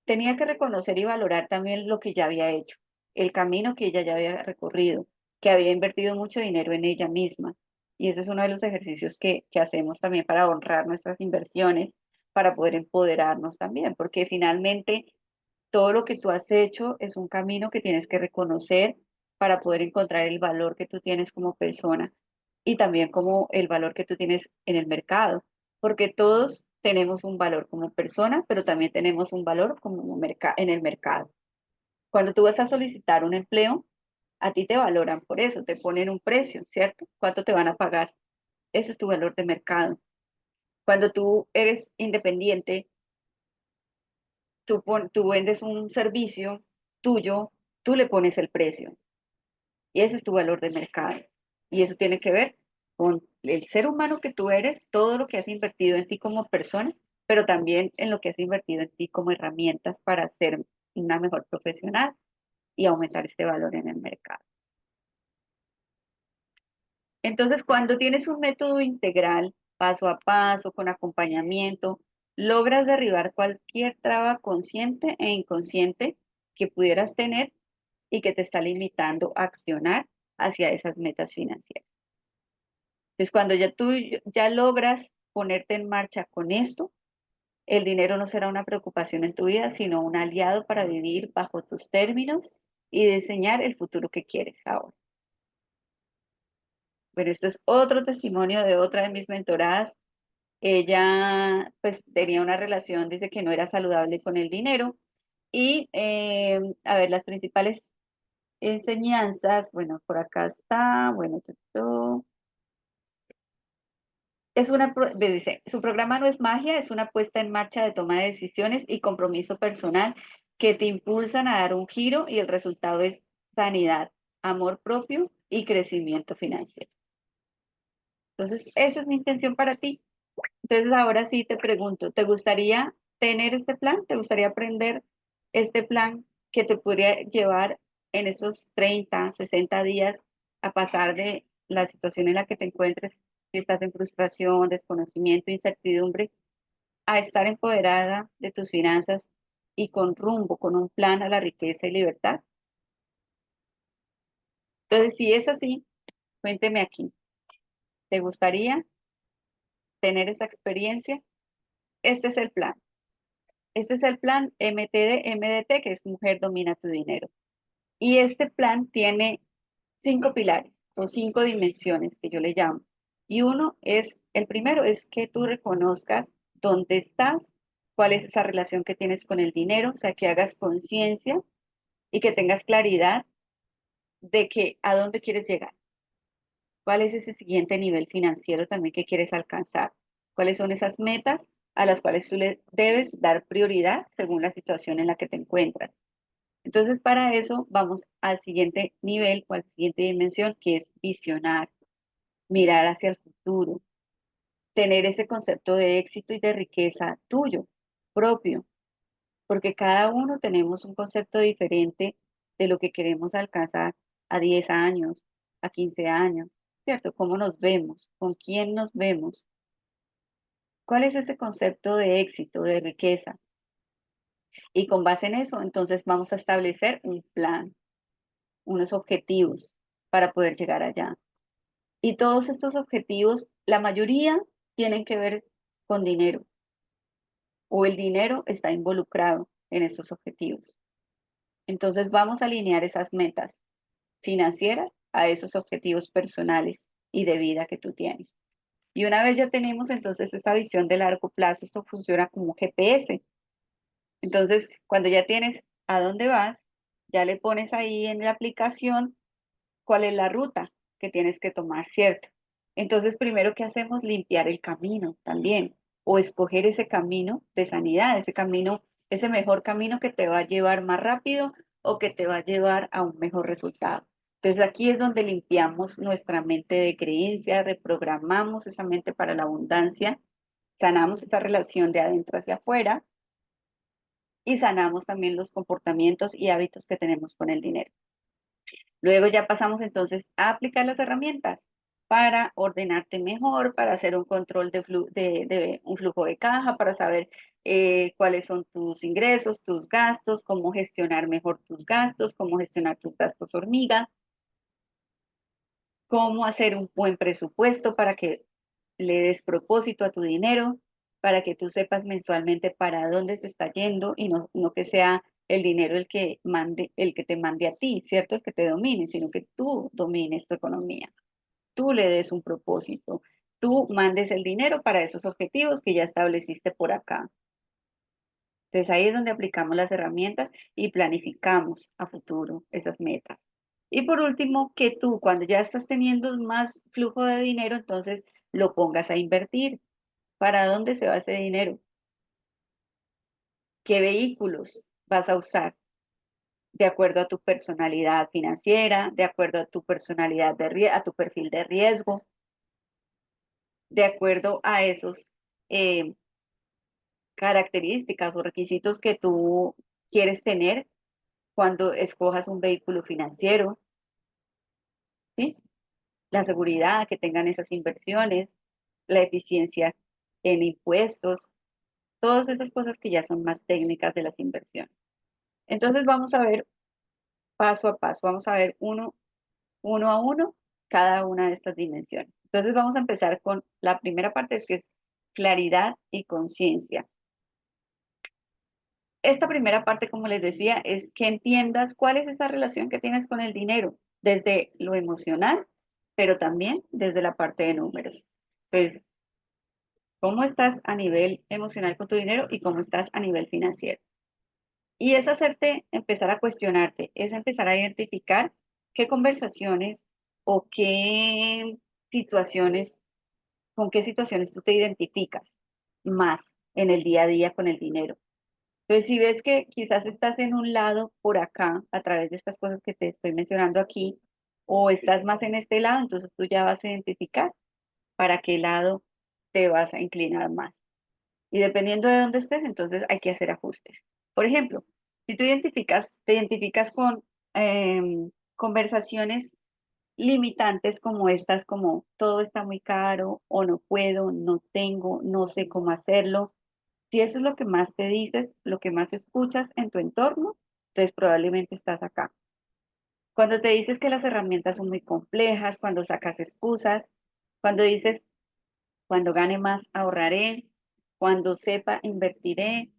tenía que reconocer y valorar también lo que ya había hecho, el camino que ella ya había recorrido, que había invertido mucho dinero en ella misma. Y ese es uno de los ejercicios que hacemos también para honrar nuestras inversiones, para poder empoderarnos también, porque finalmente todo lo que tú has hecho es un camino que tienes que reconocer para poder encontrar el valor que tú tienes como persona y también como el valor que tú tienes en el mercado, porque todos tenemos un valor como persona, pero también tenemos un valor como en el mercado. Cuando tú vas a solicitar un empleo, a ti te valoran por eso, te ponen un precio, ¿cierto? ¿Cuánto te van a pagar? Ese es tu valor de mercado. Cuando tú eres independiente, tú vendes un servicio tuyo, tú le pones el precio y ese es tu valor de mercado. Y eso tiene que ver con el ser humano que tú eres, todo lo que has invertido en ti como persona, pero también en lo que has invertido en ti como herramientas para ser una mejor profesional y aumentar este valor en el mercado. Entonces, cuando tienes un método integral, paso a paso, con acompañamiento, logras derribar cualquier traba consciente e inconsciente que pudieras tener y que te está limitando a accionar hacia esas metas financieras. Entonces, cuando ya tú ya logras ponerte en marcha con esto, el dinero no será una preocupación en tu vida, sino un aliado para vivir bajo tus términos y diseñar el futuro que quieres ahora. Bueno, este es otro testimonio de otra de mis mentoradas. Ella pues tenía una relación, dice que no era saludable con el dinero y a ver, las principales enseñanzas, bueno, por acá está, bueno, es dice, su programa no es magia, es una puesta en marcha de toma de decisiones y compromiso personal que te impulsan a dar un giro y el resultado es sanidad, amor propio y crecimiento financiero. Entonces, esa es mi intención para ti. Entonces, ahora sí te pregunto, ¿te gustaría tener este plan? ¿Te gustaría aprender este plan que te podría llevar en esos 30, 60 días a pasar de la situación en la que te encuentres, si estás en frustración, desconocimiento, incertidumbre, a estar empoderada de tus finanzas y con rumbo, con un plan a la riqueza y libertad? Entonces, si es así, cuénteme aquí, ¿te gustaría tener esa experiencia? Este es el plan. Este es el plan MTD-MDT, que es Mujer Domina tu Dinero. Y este plan tiene 5 pilares o 5 dimensiones que yo le llamo. Y uno es, el primero es que tú reconozcas dónde estás, cuál es esa relación que tienes con el dinero, o sea, que hagas conciencia y que tengas claridad de que a dónde quieres llegar, cuál es ese siguiente nivel financiero también que quieres alcanzar, cuáles son esas metas a las cuales tú le debes dar prioridad según la situación en la que te encuentras. Entonces, para eso vamos al siguiente nivel o a la siguiente dimensión, que es visionar, mirar hacia el futuro, tener ese concepto de éxito y de riqueza tuyo, propio, porque cada uno tenemos un concepto diferente de lo que queremos alcanzar a 10 años, a 15 años, ¿cierto? ¿Cómo nos vemos? ¿Con quién nos vemos? ¿Cuál es ese concepto de éxito, de riqueza? Y con base en eso, entonces vamos a establecer un plan, unos objetivos para poder llegar allá. Y todos estos objetivos, la mayoría tienen que ver con dinero o el dinero está involucrado en estos objetivos. Entonces vamos a alinear esas metas financieras a esos objetivos personales y de vida que tú tienes. Y una vez ya tenemos entonces esta visión de largo plazo, esto funciona como un GPS. Entonces, cuando ya tienes a dónde vas, ya le pones ahí en la aplicación cuál es la ruta que tienes que tomar, ¿cierto? Entonces, primero que hacemos, limpiar el camino también, o escoger ese camino de sanidad, ese camino, ese mejor camino que te va a llevar más rápido o que te va a llevar a un mejor resultado. Entonces aquí es donde limpiamos nuestra mente de creencias, reprogramamos esa mente para la abundancia, sanamos esa relación de adentro hacia afuera y sanamos también los comportamientos y hábitos que tenemos con el dinero. Luego ya pasamos entonces a aplicar las herramientas para ordenarte mejor, para hacer un control de un flujo de caja, para saber cuáles son tus ingresos, tus gastos, cómo gestionar mejor tus gastos, cómo gestionar tus gastos hormiga, cómo hacer un buen presupuesto para que le des propósito a tu dinero, para que tú sepas mensualmente para dónde se está yendo y no que sea el dinero el que mande, el que te mande a ti, ¿cierto? El que te domine, sino que tú domines tu economía, tú le des un propósito, tú mandes el dinero para esos objetivos que ya estableciste por acá. Entonces ahí es donde aplicamos las herramientas y planificamos a futuro esas metas. Y por último, que tú cuando ya estás teniendo más flujo de dinero, entonces lo pongas a invertir. ¿Para dónde se va ese dinero? ¿Qué vehículos vas a usar? De acuerdo a tu personalidad financiera, de acuerdo a tu personalidad a tu perfil de riesgo, de acuerdo a esos eh, características o requisitos que tú quieres tener cuando escojas un vehículo financiero, ¿sí? La seguridad que tengan esas inversiones, la eficiencia en impuestos, todas esas cosas que ya son más técnicas de las inversiones. Entonces vamos a ver paso a paso, vamos a ver uno a uno cada una de estas dimensiones. Entonces vamos a empezar con la primera parte, que es claridad y conciencia. Esta primera parte, como les decía, es que entiendas cuál es esa relación que tienes con el dinero, desde lo emocional, pero también desde la parte de números. Entonces, ¿cómo estás a nivel emocional con tu dinero y cómo estás a nivel financiero? Y es hacerte, empezar a cuestionarte, es empezar a identificar qué conversaciones o qué situaciones, con qué situaciones tú te identificas más en el día a día con el dinero. Entonces, si ves que quizás estás en un lado por acá, a través de estas cosas que te estoy mencionando aquí, o estás más en este lado, entonces tú ya vas a identificar para qué lado te vas a inclinar más. Y dependiendo de dónde estés, entonces hay que hacer ajustes. Por ejemplo, si tú te identificas con conversaciones limitantes como estas, como todo está muy caro o no puedo, no tengo, no sé cómo hacerlo. Si eso es lo que más te dices, lo que más escuchas en tu entorno, entonces probablemente estás acá. Cuando te dices que las herramientas son muy complejas, cuando sacas excusas, cuando dices, cuando gane más ahorraré, cuando sepa invertiré,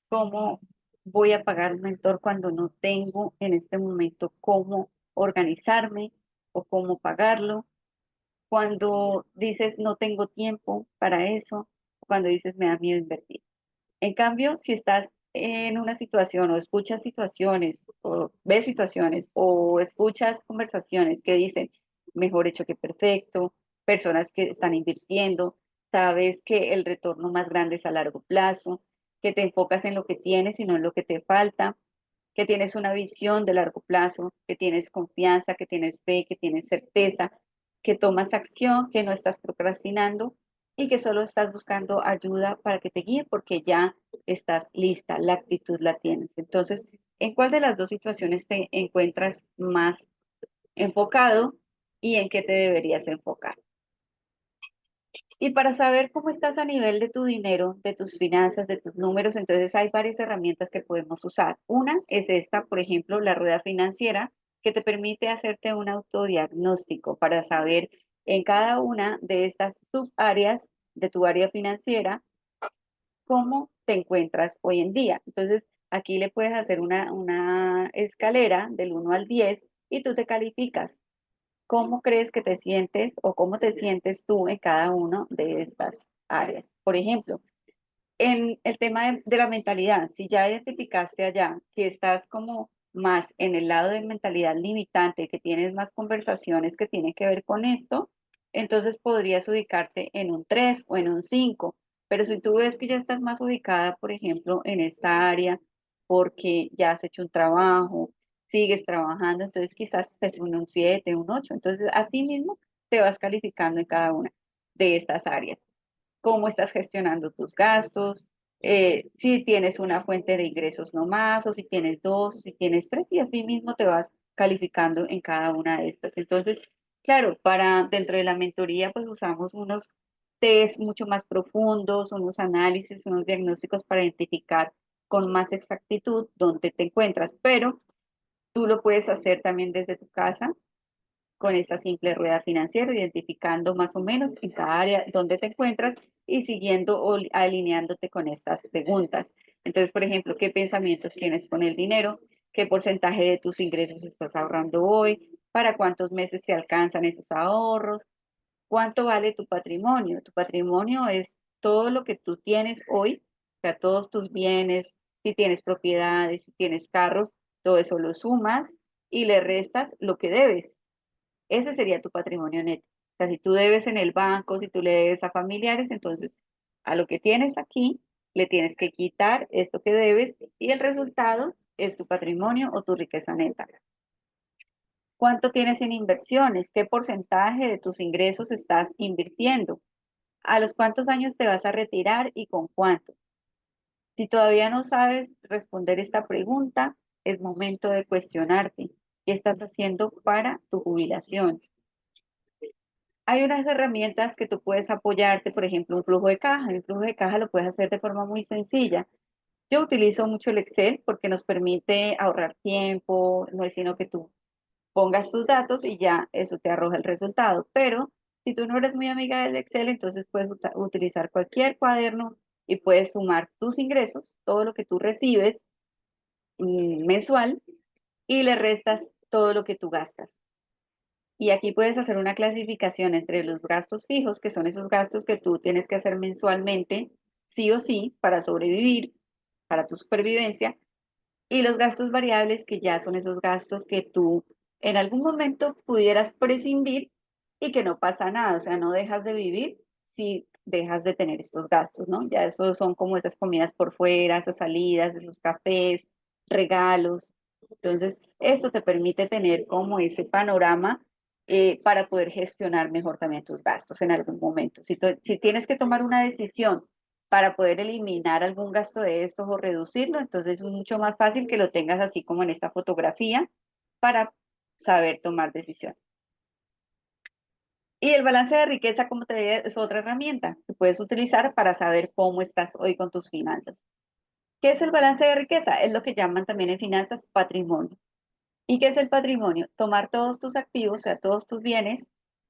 cómo voy a pagar un mentor cuando no tengo en este momento cómo organizarme o cómo pagarlo, cuando dices no tengo tiempo para eso, cuando dices me da miedo invertir. En cambio, si estás en una situación o escuchas situaciones o ves situaciones o escuchas conversaciones que dicen mejor hecho que perfecto, personas que están invirtiendo, sabes que el retorno más grande es a largo plazo, que te enfocas en lo que tienes y no en lo que te falta, que tienes una visión de largo plazo, que tienes confianza, que tienes fe, que tienes certeza, que tomas acción, que no estás procrastinando y que solo estás buscando ayuda para que te guíe porque ya estás lista, la actitud la tienes. Entonces, ¿en cuál de las dos situaciones te encuentras más enfocado y en qué te deberías enfocar? Y para saber cómo estás a nivel de tu dinero, de tus finanzas, de tus números, entonces hay varias herramientas que podemos usar. Una es esta, por ejemplo, la rueda financiera, que te permite hacerte un autodiagnóstico para saber en cada una de estas subáreas de tu área financiera cómo te encuentras hoy en día. Entonces, aquí le puedes hacer una escalera del 1 al 10 y tú te calificas. ¿Cómo crees que te sientes o cómo te sientes tú en cada una de estas áreas? Por ejemplo, en el tema de la mentalidad, si ya identificaste allá que estás como más en el lado de mentalidad limitante, que tienes más conversaciones que tienen que ver con esto, entonces podrías ubicarte en un 3 o en un 5. Pero si tú ves que ya estás más ubicada, por ejemplo, en esta área, porque ya has hecho un trabajo, sigues trabajando, entonces quizás estés en un 7, un 8. Entonces, así mismo te vas calificando en cada una de estas áreas. Cómo estás gestionando tus gastos, si tienes una fuente de ingresos no más, o si tienes dos, o si tienes tres, y así mismo te vas calificando en cada una de estas. Entonces, claro, para dentro de la mentoría, pues usamos unos test mucho más profundos, unos análisis, unos diagnósticos para identificar con más exactitud dónde te encuentras, pero tú lo puedes hacer también desde tu casa con esa simple rueda financiera, identificando más o menos en cada área dónde te encuentras y siguiendo o alineándote con estas preguntas. Entonces, por ejemplo, ¿qué pensamientos tienes con el dinero? ¿Qué porcentaje de tus ingresos estás ahorrando hoy? ¿Para cuántos meses te alcanzan esos ahorros? ¿Cuánto vale tu patrimonio? Tu patrimonio es todo lo que tú tienes hoy, o sea, todos tus bienes, si tienes propiedades, si tienes carros, todo eso lo sumas y le restas lo que debes. Ese sería tu patrimonio neto. O sea, si tú debes en el banco, si tú le debes a familiares, entonces a lo que tienes aquí le tienes que quitar esto que debes y el resultado es tu patrimonio o tu riqueza neta. ¿Cuánto tienes en inversiones? ¿Qué porcentaje de tus ingresos estás invirtiendo? ¿A los cuántos años te vas a retirar y con cuánto? Si todavía no sabes responder esta pregunta, es momento de cuestionarte qué estás haciendo para tu jubilación. Hay unas herramientas que tú puedes apoyarte, por ejemplo, un flujo de caja. Un flujo de caja lo puedes hacer de forma muy sencilla. Yo utilizo mucho el Excel porque nos permite ahorrar tiempo, no es sino que tú pongas tus datos y ya eso te arroja el resultado. Pero si tú no eres muy amiga del Excel, entonces puedes utilizar cualquier cuaderno y puedes sumar tus ingresos, todo lo que tú recibes mensual, y le restas todo lo que tú gastas. Y aquí puedes hacer una clasificación entre los gastos fijos, que son esos gastos que tú tienes que hacer mensualmente, sí o sí, para sobrevivir, para tu supervivencia, y los gastos variables, que ya son esos gastos que tú en algún momento pudieras prescindir y que no pasa nada, o sea, no dejas de vivir si dejas de tener estos gastos, ¿no? Ya esos son como esas comidas por fuera, esas salidas, esos cafés, regalos. Entonces, esto te permite tener como ese panorama para poder gestionar mejor también tus gastos en algún momento. Si tienes que tomar una decisión para poder eliminar algún gasto de estos o reducirlo, entonces es mucho más fácil que lo tengas así como en esta fotografía para saber tomar decisiones. Y el balance de riqueza, como te dije, es otra herramienta que puedes utilizar para saber cómo estás hoy con tus finanzas. ¿Qué es el balance de riqueza? Es lo que llaman también en finanzas patrimonio. ¿Y qué es el patrimonio? Tomar todos tus activos, o sea, todos tus bienes,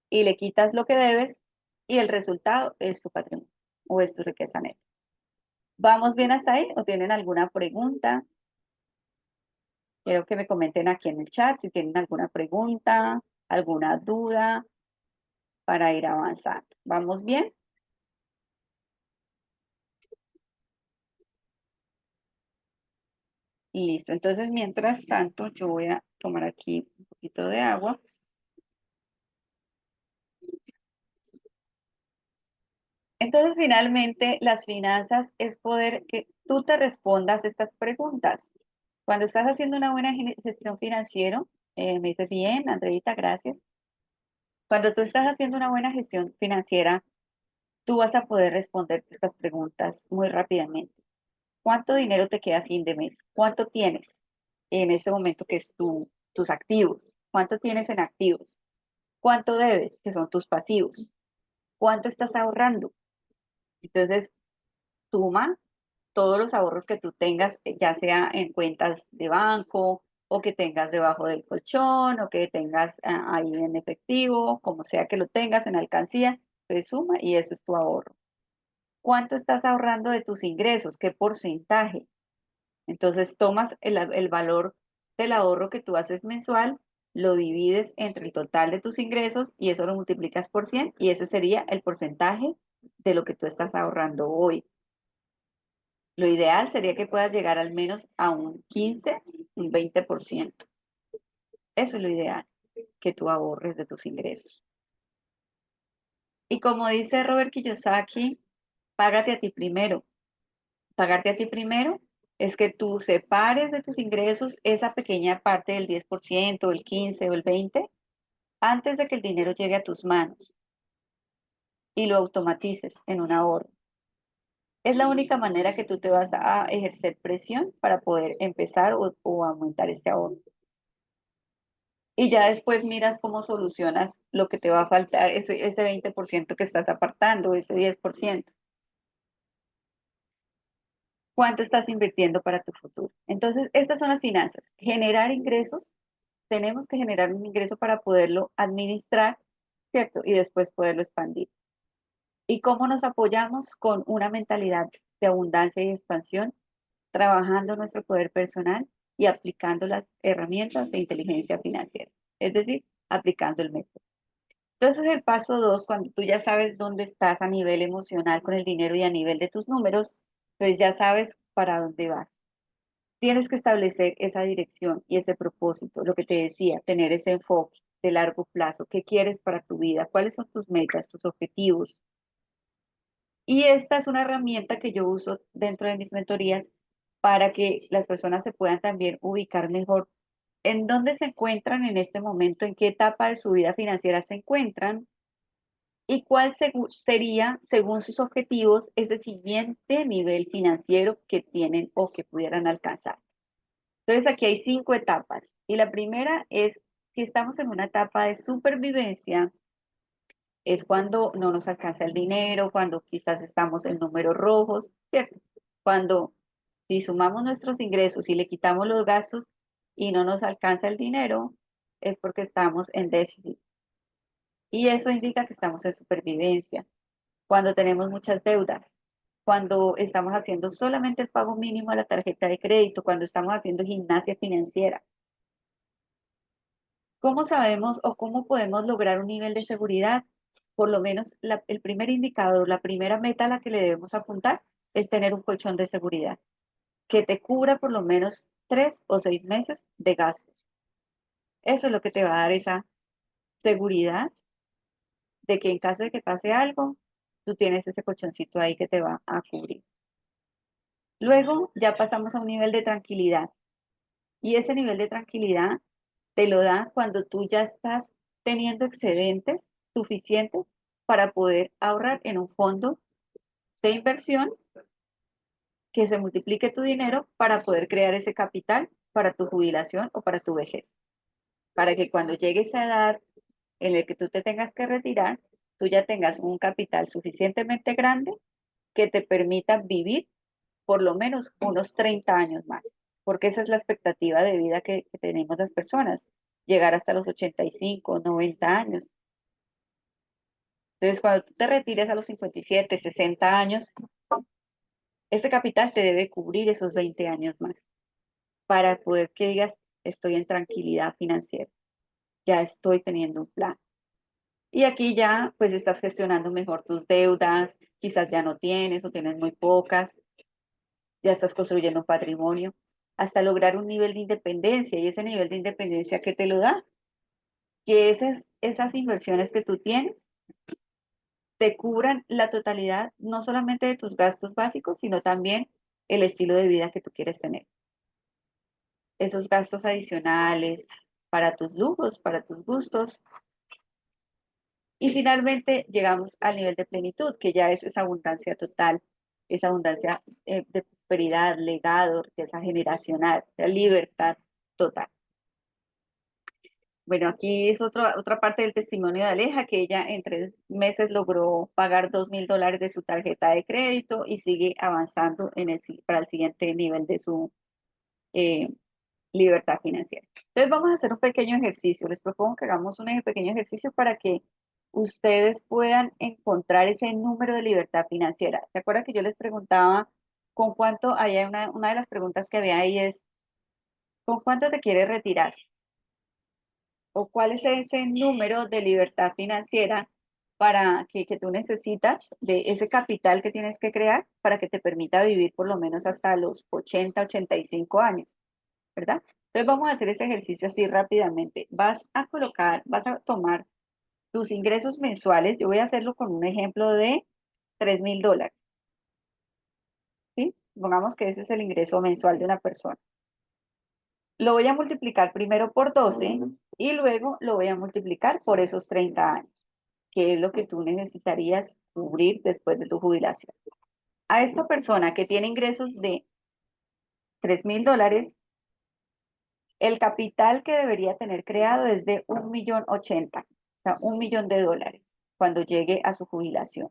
y le quitas lo que debes, y el resultado es tu patrimonio o es tu riqueza neta. ¿Vamos bien hasta ahí o tienen alguna pregunta? Quiero que me comenten aquí en el chat si tienen alguna pregunta, alguna duda para ir avanzando. ¿Vamos bien? Listo. Entonces, mientras tanto, yo voy a tomar aquí un poquito de agua. Entonces, finalmente, las finanzas es poder que tú te respondas estas preguntas. Cuando estás haciendo una buena gestión financiera, me dices bien, Andreita, gracias. Cuando tú estás haciendo una buena gestión financiera, tú vas a poder responder estas preguntas muy rápidamente. ¿Cuánto dinero te queda a fin de mes? ¿Cuánto tienes en este momento que es tus activos? ¿Cuánto tienes en activos? ¿Cuánto debes, que son tus pasivos? ¿Cuánto estás ahorrando? Entonces, suma todos los ahorros que tú tengas, ya sea en cuentas de banco o que tengas debajo del colchón o que tengas ahí en efectivo, como sea que lo tengas en alcancía, pues suma y eso es tu ahorro. ¿Cuánto estás ahorrando de tus ingresos? ¿Qué porcentaje? Entonces tomas el valor del ahorro que tú haces mensual, lo divides entre el total de tus ingresos y eso lo multiplicas por 100 y ese sería el porcentaje de lo que tú estás ahorrando hoy. Lo ideal sería que puedas llegar al menos a un 15, un 20%. Eso es lo ideal, que tú ahorres de tus ingresos. Y como dice Robert Kiyosaki, págate a ti primero. Pagarte a ti primero es que tú separes de tus ingresos esa pequeña parte del 10%, el 15 o el 20 antes de que el dinero llegue a tus manos y lo automatices en un ahorro. Es la única manera que tú te vas a ejercer presión para poder empezar o aumentar ese ahorro. Y ya después miras cómo solucionas lo que te va a faltar, ese 20% que estás apartando, ese 10%. ¿Cuánto estás invirtiendo para tu futuro? Entonces, estas son las finanzas. Generar ingresos, tenemos que generar un ingreso para poderlo administrar, ¿cierto? Y después poderlo expandir. ¿Y cómo nos apoyamos? Con una mentalidad de abundancia y expansión, trabajando nuestro poder personal y aplicando las herramientas de inteligencia financiera, es decir, aplicando el método. Entonces, el paso 2, cuando tú ya sabes dónde estás a nivel emocional con el dinero y a nivel de tus números, pues ya sabes para dónde vas. Tienes que establecer esa dirección y ese propósito, lo que te decía, tener ese enfoque de largo plazo. ¿Qué quieres para tu vida? ¿Cuáles son tus metas, tus objetivos? Y esta es una herramienta que yo uso dentro de mis mentorías para que las personas se puedan también ubicar mejor en dónde se encuentran en este momento, en qué etapa de su vida financiera se encuentran y cuál sería, según sus objetivos, ese siguiente nivel financiero que tienen o que pudieran alcanzar. Entonces, aquí hay 5 etapas. Y la primera es, si estamos en una etapa de supervivencia, es cuando no nos alcanza el dinero, cuando quizás estamos en números rojos, ¿cierto? Cuando si sumamos nuestros ingresos y le quitamos los gastos y no nos alcanza el dinero, es porque estamos en déficit. Y eso indica que estamos en supervivencia. Cuando tenemos muchas deudas, cuando estamos haciendo solamente el pago mínimo a la tarjeta de crédito, cuando estamos haciendo gimnasia financiera. ¿Cómo sabemos o cómo podemos lograr un nivel de seguridad? Por lo menos el primer indicador, la primera meta a la que le debemos apuntar es tener un colchón de seguridad que te cubra por lo menos 3 o 6 meses de gastos. Eso es lo que te va a dar esa seguridad de que en caso de que pase algo, tú tienes ese colchoncito ahí que te va a cubrir. Luego ya pasamos a un nivel de tranquilidad y ese nivel de tranquilidad te lo da cuando tú ya estás teniendo excedentes suficientes para poder ahorrar en un fondo de inversión que se multiplique tu dinero para poder crear ese capital para tu jubilación o para tu vejez. Para que cuando llegues a edad en el que tú te tengas que retirar, tú ya tengas un capital suficientemente grande que te permita vivir por lo menos unos 30 años más, porque esa es la expectativa de vida que tenemos las personas, llegar hasta los 85, 90 años. Entonces, cuando tú te retires a los 57, 60 años, ese capital te debe cubrir esos 20 años más para poder que digas, estoy en tranquilidad financiera, ya estoy teniendo un plan. Y aquí ya pues estás gestionando mejor tus deudas, quizás ya no tienes o tienes muy pocas, ya estás construyendo un patrimonio, hasta lograr un nivel de independencia. Y ese nivel de independencia que te lo da, que esas inversiones que tú tienes te cubran la totalidad, no solamente de tus gastos básicos, sino también el estilo de vida que tú quieres tener. Esos gastos adicionales para tus lujos, para tus gustos. Y finalmente llegamos al nivel de plenitud, que ya es esa abundancia total, esa abundancia de prosperidad, legado, riqueza generacional, la libertad total. Bueno, aquí es otra parte del testimonio de Aleja, que ella en 3 meses logró pagar $2,000 de su tarjeta de crédito y sigue avanzando para el siguiente nivel de su eh, libertad financiera. Entonces vamos a hacer un pequeño ejercicio. Les propongo que hagamos un pequeño ejercicio para que ustedes puedan encontrar ese número de libertad financiera. ¿Se acuerdan que yo les preguntaba con cuánto? Hay una de las preguntas que había ahí es, ¿con cuánto te quieres retirar? ¿O cuál es ese número de libertad financiera para que tú necesitas de ese capital que tienes que crear para que te permita vivir por lo menos hasta los 80, 85 años? ¿Verdad? Entonces vamos a hacer ese ejercicio así rápidamente. Vas a tomar tus ingresos mensuales. Yo voy a hacerlo con un ejemplo de $3,000, ¿sí? Pongamos que ese es el ingreso mensual de una persona. Lo voy a multiplicar primero por 12 y luego lo voy a multiplicar por esos 30 años, que es lo que tú necesitarías cubrir después de tu jubilación. A esta persona que tiene ingresos de $3.000, el capital que debería tener creado es de 1.080.000, o sea, $1.000.000 cuando llegue a su jubilación.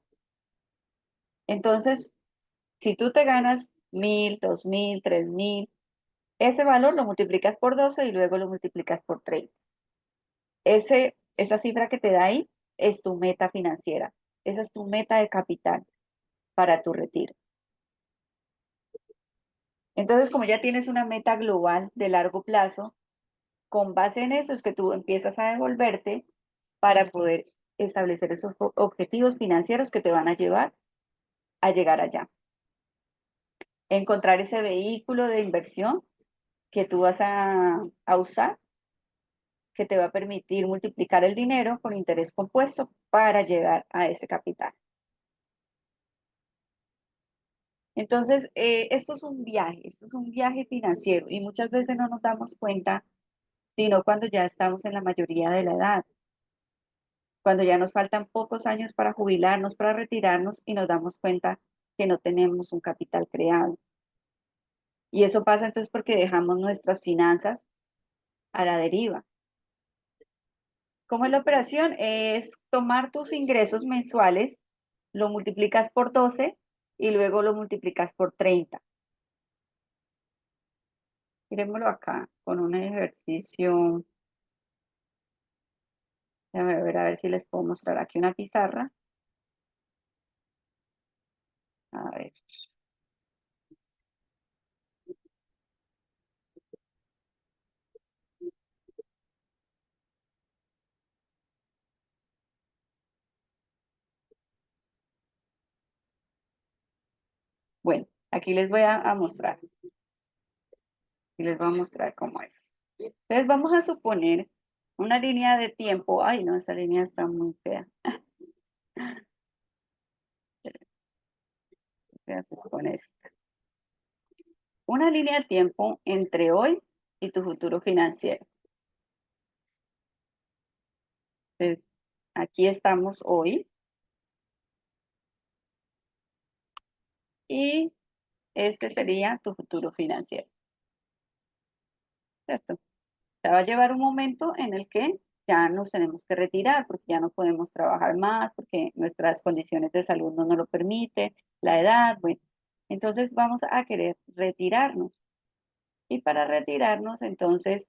Entonces, si tú te ganas 1.000, 2.000, 3.000, ese valor lo multiplicas por 12 y luego lo multiplicas por 30. Esa cifra que te da ahí es tu meta financiera. Esa es tu meta de capital para tu retiro. Entonces, como ya tienes una meta global de largo plazo, con base en eso es que tú empiezas a devolverte para poder establecer esos objetivos financieros que te van a llevar a llegar allá. Encontrar ese vehículo de inversión que tú vas a usar, que te va a permitir multiplicar el dinero con interés compuesto para llegar a ese capital. Entonces, esto es un viaje financiero y muchas veces no nos damos cuenta, sino cuando ya estamos en la mayoría de la edad, cuando ya nos faltan pocos años para jubilarnos, para retirarnos y nos damos cuenta que no tenemos un capital creado. Y eso pasa entonces porque dejamos nuestras finanzas a la deriva. ¿Cómo es la operación? Es tomar tus ingresos mensuales, lo multiplicas por 12 y luego lo multiplicas por 30. Miremoslo acá con un ejercicio. Déjame ver a ver si les puedo mostrar aquí una pizarra. A ver. Bueno, aquí les voy a mostrar. Y les voy a mostrar cómo es. Entonces vamos a suponer una línea de tiempo. Ay, no, esa línea está muy fea. ¿Qué haces con esta? Una línea de tiempo entre hoy y tu futuro financiero. Entonces, aquí estamos hoy y este sería tu futuro financiero, ¿cierto? Te va a llevar un momento en el que ya nos tenemos que retirar porque ya no podemos trabajar más, porque nuestras condiciones de salud no nos lo permiten, la edad, bueno. Entonces vamos a querer retirarnos. Y para retirarnos, entonces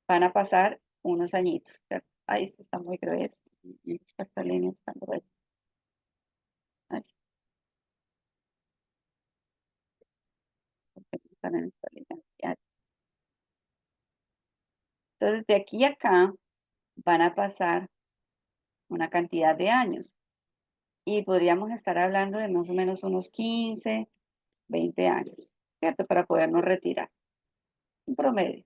van a pasar unos añitos, ¿cierto? Ay, esto está muy grueso. Esta línea está gruesa. Ay, ¿por qué no están en esta línea? Ya. Entonces, de aquí a acá van a pasar una cantidad de años y podríamos estar hablando de más o menos unos 15, 20 años, ¿cierto? Para podernos retirar, un promedio.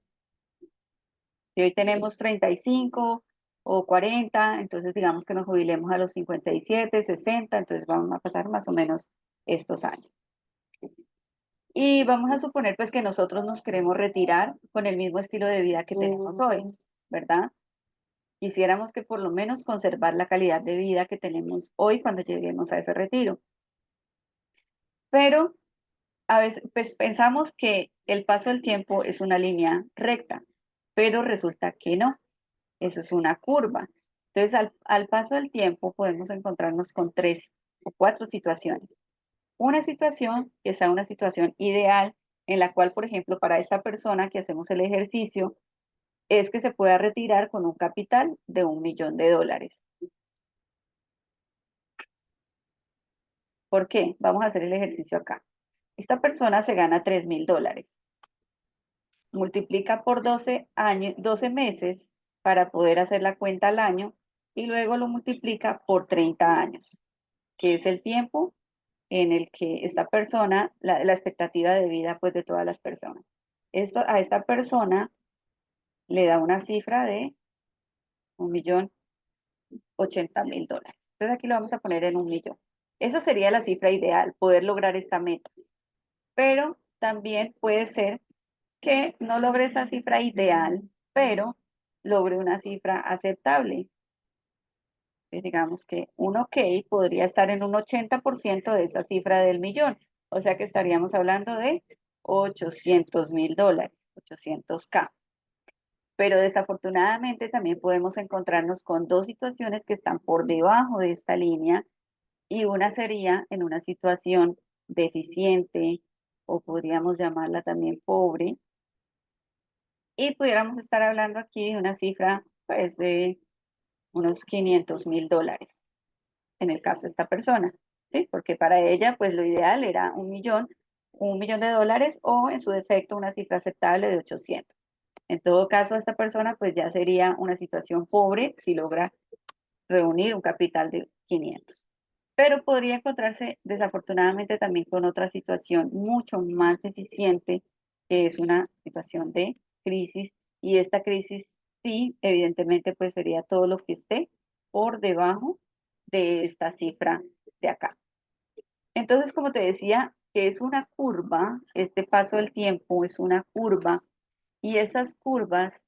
Si hoy tenemos 35 o 40, entonces digamos que nos jubilemos a los 57, 60, entonces vamos a pasar más o menos estos años. Y vamos a suponer pues que nosotros nos queremos retirar con el mismo estilo de vida que tenemos hoy, ¿verdad? Quisiéramos que por lo menos conservar la calidad de vida que tenemos hoy cuando lleguemos a ese retiro. Pero a veces pues, pensamos que el paso del tiempo es una línea recta, pero resulta que no, eso es una curva. Entonces, al paso del tiempo podemos encontrarnos con 3 o 4 situaciones. Una situación que sea una situación ideal en la cual, por ejemplo, para esta persona que hacemos el ejercicio, es que se pueda retirar con un capital de $1.000.000. ¿Por qué? Vamos a hacer el ejercicio acá. Esta persona se gana $3.000. Multiplica por 12 años, 12 meses para poder hacer la cuenta al año y luego lo multiplica por 30 años, que es el tiempo en el que esta persona, la expectativa de vida pues de todas las personas. Esto a esta persona le da una cifra de $1.080.000. Entonces aquí lo vamos a poner en 1.000.000. Esa sería la cifra ideal, poder lograr esta meta. pero también puede ser que no logre esa cifra ideal, pero logre una cifra aceptable. Digamos que un ok podría estar en un 80% de esa cifra del millón, o sea que estaríamos hablando de $800.000, 800K. Pero desafortunadamente también podemos encontrarnos con dos situaciones que están por debajo de esta línea y una sería en una situación deficiente o podríamos llamarla también pobre y pudiéramos estar hablando aquí de una cifra pues de unos $500.000 en el caso de esta persona, ¿sí? Porque para ella pues lo ideal era un millón de dólares o en su defecto una cifra aceptable de 800. En todo caso, esta persona pues ya sería una situación pobre si logra reunir un capital de 500. Pero podría encontrarse desafortunadamente también con otra situación mucho más deficiente, que es una situación de crisis. Y esta crisis sí, evidentemente, pues sería todo lo que esté por debajo de esta cifra de acá. Entonces, como te decía, que es una curva, este paso del tiempo es una curva y esas curvas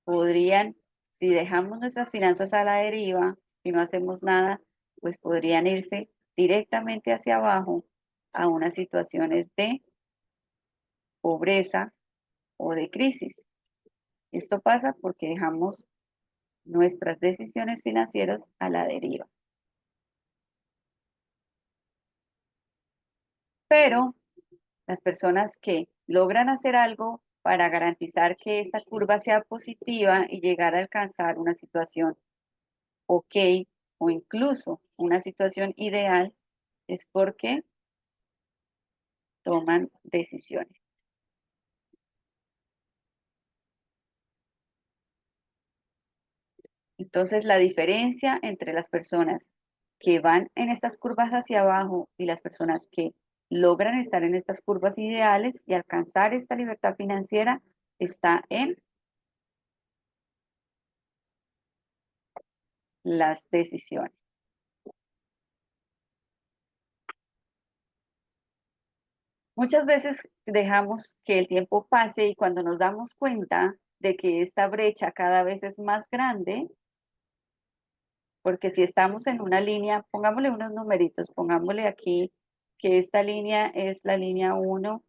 podrían, si dejamos nuestras finanzas a la deriva y no hacemos nada, pues podrían irse directamente hacia abajo a unas situaciones de pobreza o de crisis. Esto pasa porque dejamos nuestras decisiones financieras a la deriva. Pero las personas que logran hacer algo para garantizar que esta curva sea positiva y llegar a alcanzar una situación ok o incluso una situación ideal, es porque toman decisiones. Entonces, la diferencia entre las personas que van en estas curvas hacia abajo y las personas que logran estar en estas curvas ideales y alcanzar esta libertad financiera está en las decisiones. Muchas veces dejamos que el tiempo pase y cuando nos damos cuenta de que esta brecha cada vez es más grande, porque si estamos en una línea, pongámosle unos numeritos, pongámosle aquí que esta línea es la línea 1,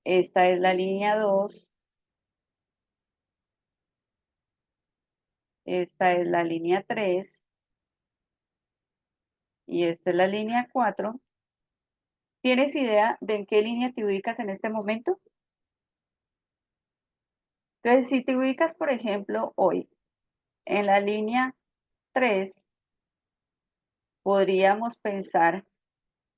esta es la línea 2, esta es la línea 3 y esta es la línea 4. ¿Tienes idea de en qué línea te ubicas en este momento? Entonces, si te ubicas, por ejemplo, hoy en la línea 3, podríamos pensar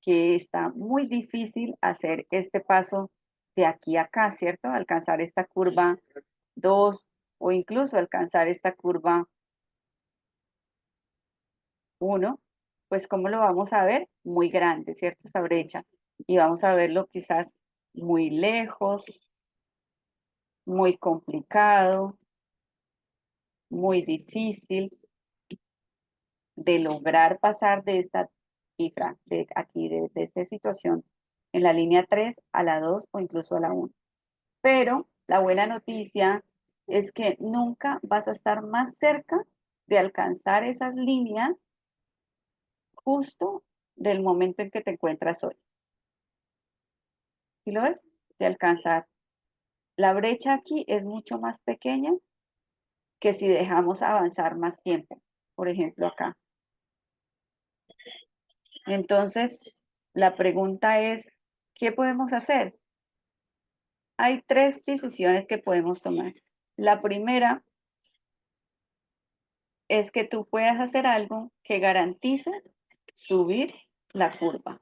que está muy difícil hacer este paso de aquí a acá, ¿cierto? Alcanzar esta curva 2 o incluso alcanzar esta curva 1, pues ¿cómo lo vamos a ver? Muy grande, ¿cierto? Esa brecha. Y vamos a verlo quizás muy lejos, muy complicado, muy difícil de lograr pasar de esta cifra, de aquí, de esta situación, en la línea 3 a la 2 o incluso a la 1. Pero la buena noticia es que nunca vas a estar más cerca de alcanzar esas líneas justo del momento en que te encuentras hoy. ¿Sí lo ves? De alcanzar. La brecha aquí es mucho más pequeña que si dejamos avanzar más tiempo. Por ejemplo, acá. Entonces, la pregunta es, ¿qué podemos hacer? Hay tres decisiones que podemos tomar. La primera es que tú puedas hacer algo que garantice subir la curva.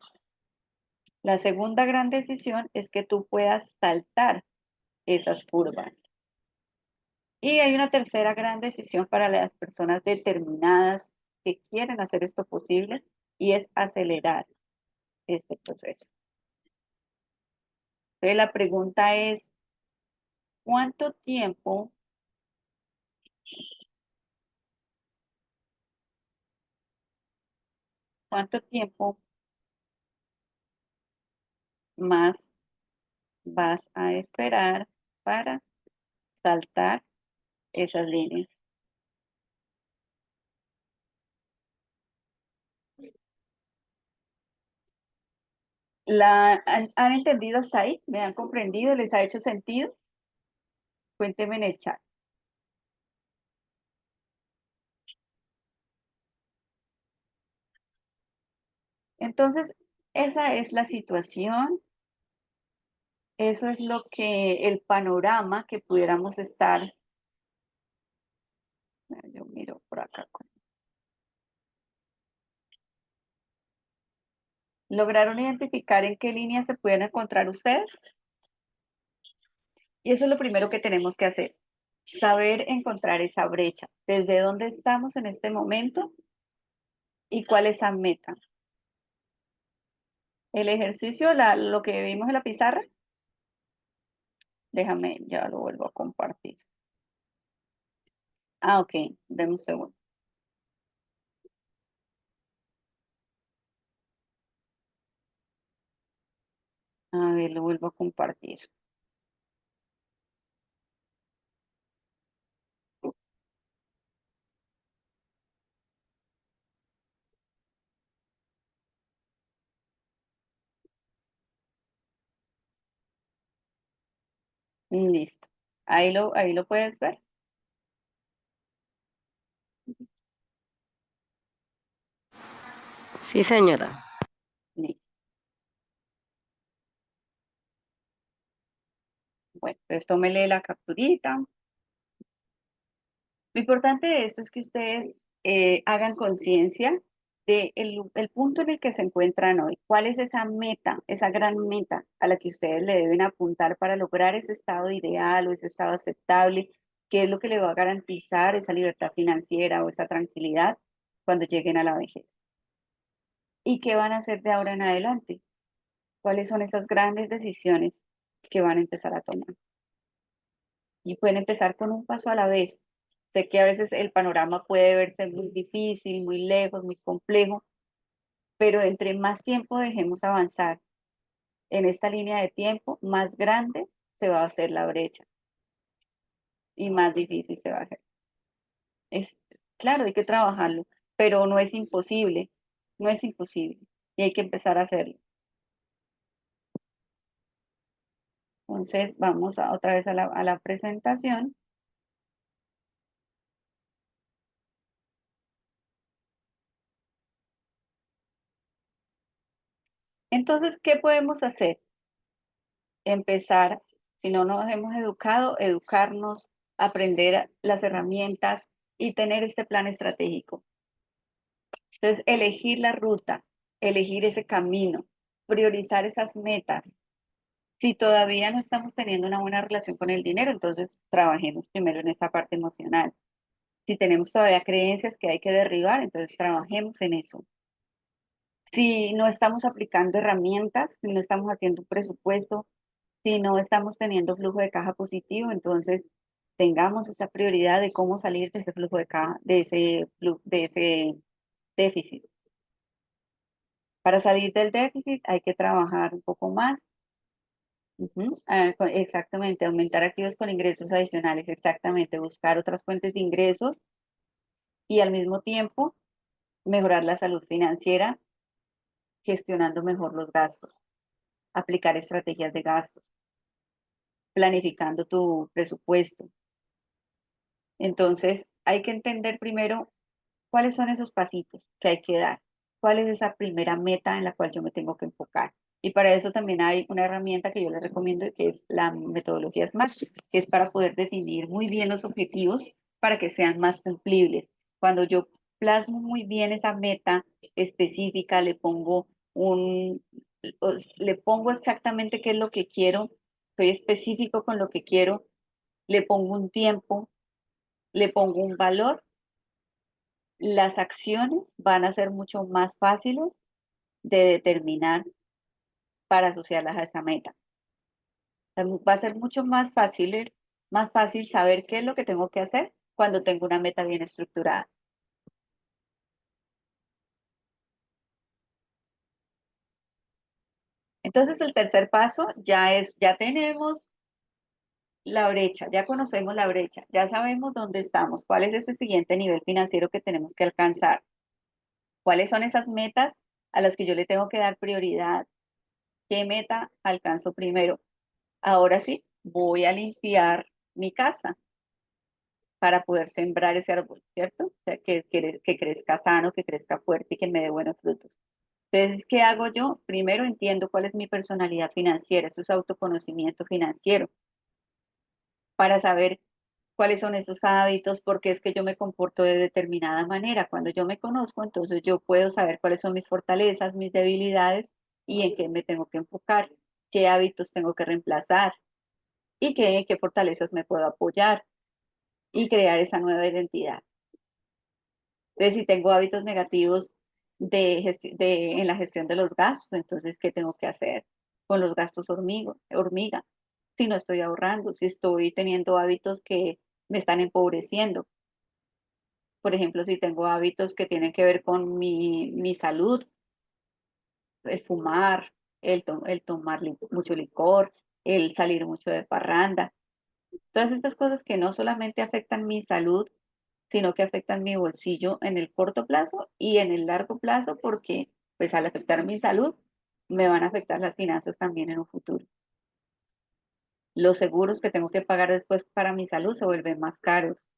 La segunda gran decisión es que tú puedas saltar esas curvas. Y hay una tercera gran decisión para las personas determinadas que quieren hacer esto posible y es acelerar este proceso. Entonces la pregunta es, ¿cuánto tiempo cuánto tiempo más vas a esperar para saltar esas líneas. ¿Han entendido hasta ahí? ¿Me han comprendido? ¿Les ha hecho sentido? Cuéntenme en el chat. Entonces, esa es la situación, eso es lo que, el panorama que pudiéramos estar. Yo miro por acá. ¿Lograron identificar en qué línea se pueden encontrar ustedes? Y eso es lo primero que tenemos que hacer, saber encontrar esa brecha, desde dónde estamos en este momento y cuál es esa meta. El ejercicio, lo que vimos en la pizarra, déjame, ya lo vuelvo a compartir. Ah, ok, deme un segundo. A ver, lo vuelvo a compartir. Listo. Ahí lo puedes ver. Sí, señora. Listo. Bueno, entonces tómele la capturita. Lo importante de esto es que ustedes hagan conciencia de el punto en el que se encuentran hoy. ¿Cuál es esa meta, esa gran meta a la que ustedes le deben apuntar para lograr ese estado ideal o ese estado aceptable? ¿Qué es lo que le va a garantizar esa libertad financiera o esa tranquilidad cuando lleguen a la vejez? ¿Y qué van a hacer de ahora en adelante? ¿Cuáles son esas grandes decisiones que van a empezar a tomar? Y pueden empezar con un paso a la vez. Sé que a veces el panorama puede verse muy difícil, muy lejos, muy complejo, pero entre más tiempo dejemos avanzar en esta línea de tiempo, más grande se va a hacer la brecha y más difícil se va a hacer. Es claro, hay que trabajarlo, pero no es imposible, no es imposible y hay que empezar a hacerlo. Entonces, vamos otra vez a la presentación. Entonces, ¿qué podemos hacer? Empezar, si no nos hemos educado, educarnos, aprender las herramientas y tener este plan estratégico. Entonces, elegir la ruta, elegir ese camino, priorizar esas metas. Si todavía no estamos teniendo una buena relación con el dinero, entonces trabajemos primero en esta parte emocional. Si tenemos todavía creencias que hay que derribar, entonces trabajemos en eso. Si no estamos aplicando herramientas, si no estamos haciendo un presupuesto, si no estamos teniendo flujo de caja positivo, entonces tengamos esa prioridad de cómo salir de ese flujo de caja, de ese déficit. Para salir del déficit hay que trabajar un poco más. Exactamente, aumentar activos con ingresos adicionales, exactamente, buscar otras fuentes de ingresos y al mismo tiempo mejorar la salud financiera, gestionando mejor los gastos, aplicar estrategias de gastos, planificando tu presupuesto. Entonces, hay que entender primero cuáles son esos pasitos que hay que dar, cuál es esa primera meta en la cual yo me tengo que enfocar. Y para eso también hay una herramienta que yo les recomiendo que es la metodología SMART, que es para poder definir muy bien los objetivos para que sean más cumplibles. Cuando yo plasmo muy bien esa meta específica, le pongo exactamente qué es lo que quiero, soy específico con lo que quiero, le pongo un tiempo, le pongo un valor, las acciones van a ser mucho más fáciles de determinar para asociarlas a esa meta. Va a ser mucho más fácil saber qué es lo que tengo que hacer cuando tengo una meta bien estructurada. Entonces el tercer paso ya tenemos la brecha, ya conocemos la brecha, ya sabemos dónde estamos, cuál es ese siguiente nivel financiero que tenemos que alcanzar, cuáles son esas metas a las que yo le tengo que dar prioridad, qué meta alcanzo primero. Ahora sí, voy a limpiar mi casa para poder sembrar ese árbol, ¿cierto? O sea, que crezca sano, que crezca fuerte y que me dé buenos frutos. Entonces, ¿qué hago yo? Primero entiendo cuál es mi personalidad financiera, eso es autoconocimiento financiero, para saber cuáles son esos hábitos, por qué es que yo me comporto de determinada manera. Cuando yo me conozco, entonces yo puedo saber cuáles son mis fortalezas, mis debilidades y en qué me tengo que enfocar, qué hábitos tengo que reemplazar y qué fortalezas me puedo apoyar y crear esa nueva identidad. Entonces, si tengo hábitos negativos en la gestión de los gastos, entonces, ¿qué tengo que hacer con los gastos hormiga? Si no estoy ahorrando, si estoy teniendo hábitos que me están empobreciendo. Por ejemplo, si tengo hábitos que tienen que ver con mi salud, el fumar, el tomar mucho licor, el salir mucho de parranda. Todas estas cosas que no solamente afectan mi salud, sino que afectan mi bolsillo en el corto plazo y en el largo plazo, porque pues al afectar mi salud, me van a afectar las finanzas también en un futuro. Los seguros que tengo que pagar después para mi salud se vuelven más caros.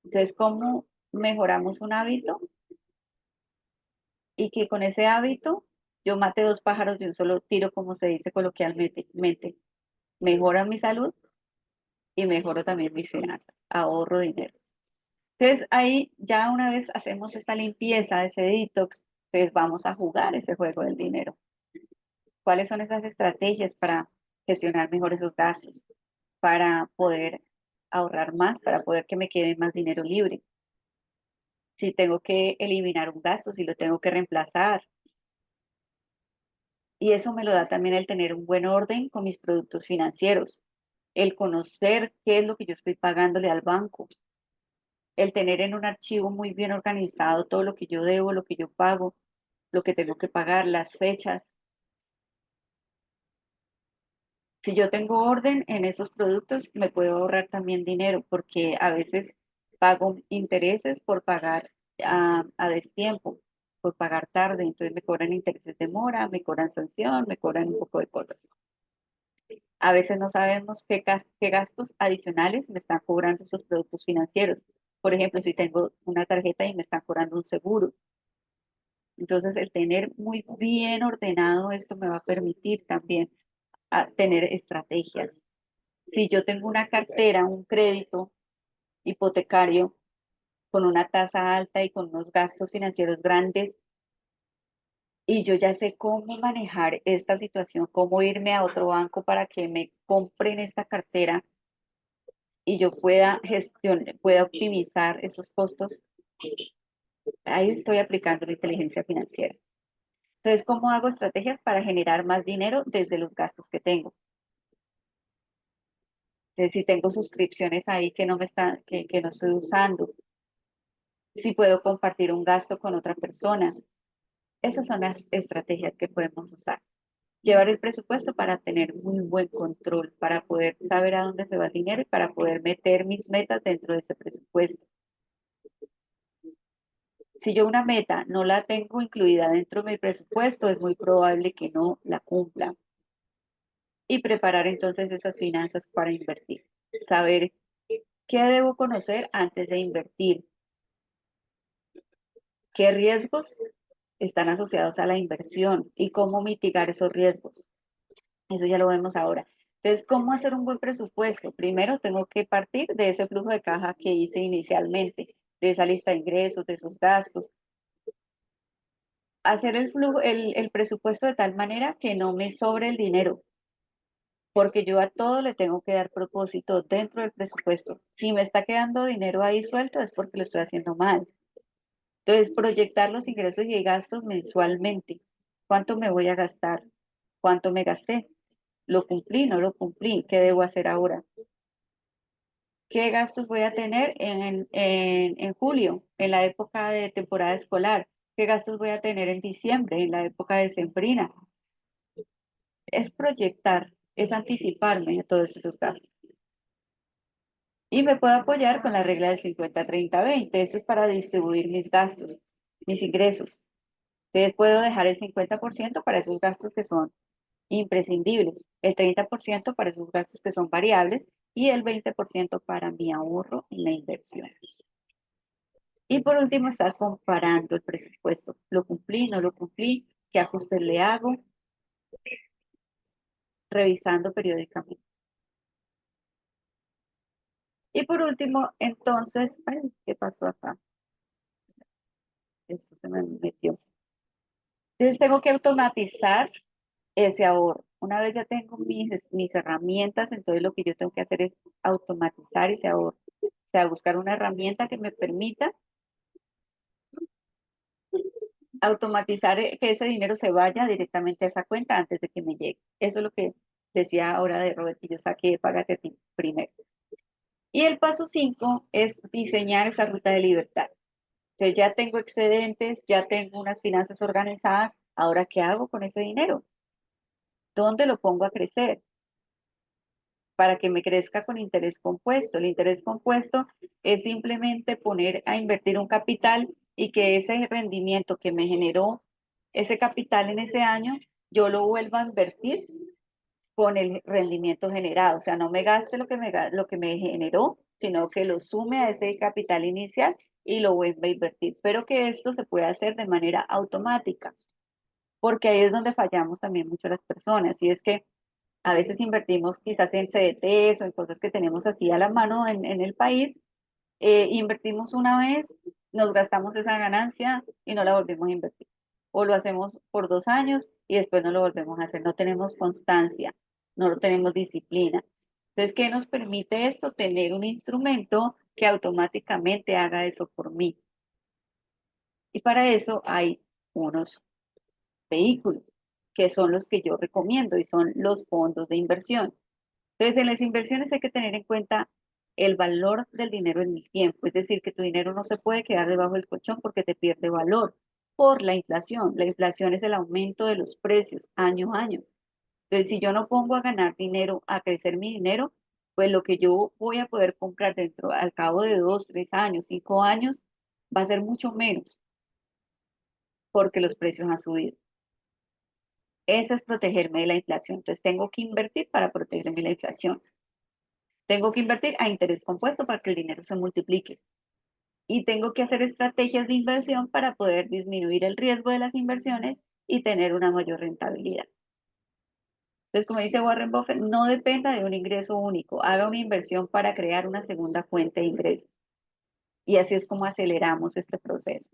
Entonces, ¿cómo mejoramos un hábito? Y que con ese hábito yo mate dos pájaros de un solo tiro, como se dice coloquialmente. Mejora mi salud y mejoro también mis finanzas, ahorro dinero. Entonces ahí ya una vez hacemos esta limpieza, ese detox, pues vamos a jugar ese juego del dinero. ¿Cuáles son esas estrategias para gestionar mejor esos gastos? Para poder ahorrar más, para poder que me quede más dinero libre. Si tengo que eliminar un gasto, si lo tengo que reemplazar. Y eso me lo da también el tener un buen orden con mis productos financieros, el conocer qué es lo que yo estoy pagándole al banco, el tener en un archivo muy bien organizado todo lo que yo debo, lo que yo pago, lo que tengo que pagar, las fechas. Si yo tengo orden en esos productos, me puedo ahorrar también dinero porque a veces pago intereses por pagar a destiempo, por pagar tarde. Entonces me cobran intereses de mora, me cobran sanción, me cobran un poco de cosas. A veces no sabemos qué gastos adicionales me están cobrando esos productos financieros. Por ejemplo, si tengo una tarjeta y me están cobrando un seguro. Entonces, el tener muy bien ordenado esto me va a permitir también tener estrategias. Si yo tengo una cartera, un crédito hipotecario con una tasa alta y con unos gastos financieros grandes, y yo ya sé cómo manejar esta situación, cómo irme a otro banco para que me compren esta cartera y yo pueda optimizar esos costos, ahí estoy aplicando la inteligencia financiera. Entonces, ¿cómo hago estrategias para generar más dinero desde los gastos que tengo? Entonces, si tengo suscripciones ahí que no estoy usando, si puedo compartir un gasto con otra persona, esas son las estrategias que podemos usar. Llevar el presupuesto para tener muy buen control, para poder saber a dónde se va el dinero y para poder meter mis metas dentro de ese presupuesto. Si yo una meta no la tengo incluida dentro de mi presupuesto, es muy probable que no la cumpla. Y preparar entonces esas finanzas para invertir. Saber qué debo conocer antes de invertir, qué riesgos están asociados a la inversión y cómo mitigar esos riesgos. Eso ya lo vemos ahora. Entonces, ¿cómo hacer un buen presupuesto? Primero tengo que partir de ese flujo de caja que hice inicialmente, de esa lista de ingresos, de esos gastos. Hacer el presupuesto de tal manera que no me sobre el dinero, porque yo a todo le tengo que dar propósito dentro del presupuesto. Si me está quedando dinero ahí suelto es porque lo estoy haciendo mal. Entonces, proyectar los ingresos y gastos mensualmente. ¿Cuánto me voy a gastar? ¿Cuánto me gasté? ¿Lo cumplí? ¿No lo cumplí? ¿Qué debo hacer ahora? ¿Qué gastos voy a tener en julio, en la época de temporada escolar? ¿Qué gastos voy a tener en diciembre, en la época decembrina? es proyectar, es anticiparme a todos esos gastos. Y me puedo apoyar con la regla del 50-30-20. Eso es para distribuir mis gastos, mis ingresos. Entonces puedo dejar el 50% para esos gastos que son imprescindibles, el 30% para esos gastos que son variables y el 20% para mi ahorro y la inversión. Y por último, estar comparando el presupuesto. ¿Lo cumplí? ¿No lo cumplí? ¿Qué ajustes le hago? Revisando periódicamente. Y por último, entonces, ay, ¿qué pasó acá? Esto se me metió. Entonces tengo que automatizar ese ahorro. Una vez ya tengo mis herramientas, entonces lo que yo tengo que hacer es automatizar ese ahorro. O sea, buscar una herramienta que me permita automatizar que ese dinero se vaya directamente a esa cuenta antes de que me llegue. Eso es lo que decía ahora de Robert, que yo saqué, págate a ti primero. Y el paso 5 es diseñar esa ruta de libertad. Entonces ya tengo excedentes, ya tengo unas finanzas organizadas, ahora ¿qué hago con ese dinero? ¿Dónde lo pongo a crecer? Para que me crezca con interés compuesto. El interés compuesto es simplemente poner a invertir un capital y que ese rendimiento que me generó ese capital en ese año, yo lo vuelva a invertir con el rendimiento generado. O sea, no me gaste lo que me generó, sino que lo sume a ese capital inicial y lo vuelva a invertir. Pero que esto se puede hacer de manera automática, porque ahí es donde fallamos también mucho las personas. Y es que a veces invertimos quizás en CDTs o en cosas que tenemos así a la mano en el país. Invertimos una vez, nos gastamos esa ganancia y no la volvemos a invertir. O lo hacemos por 2 años y después no lo volvemos a hacer. No tenemos constancia, no tenemos disciplina. Entonces, ¿qué nos permite esto? Tener un instrumento que automáticamente haga eso por mí. Y para eso hay unos vehículos, que son los que yo recomiendo y son los fondos de inversión. Entonces, en las inversiones hay que tener en cuenta el valor del dinero en el tiempo, es decir, que tu dinero no se puede quedar debajo del colchón porque te pierde valor por la inflación. La inflación es el aumento de los precios año a año. Entonces, si yo no pongo a ganar dinero, a crecer mi dinero, pues lo que yo voy a poder comprar dentro, al cabo de 2, 3 años, 5 años, va a ser mucho menos porque los precios han subido. Eso es protegerme de la inflación. Entonces, tengo que invertir para protegerme de la inflación. Tengo que invertir a interés compuesto para que el dinero se multiplique. Y tengo que hacer estrategias de inversión para poder disminuir el riesgo de las inversiones y tener una mayor rentabilidad. Entonces, como dice Warren Buffett, no dependa de un ingreso único, haga una inversión para crear una segunda fuente de ingresos. Y así es como aceleramos este proceso.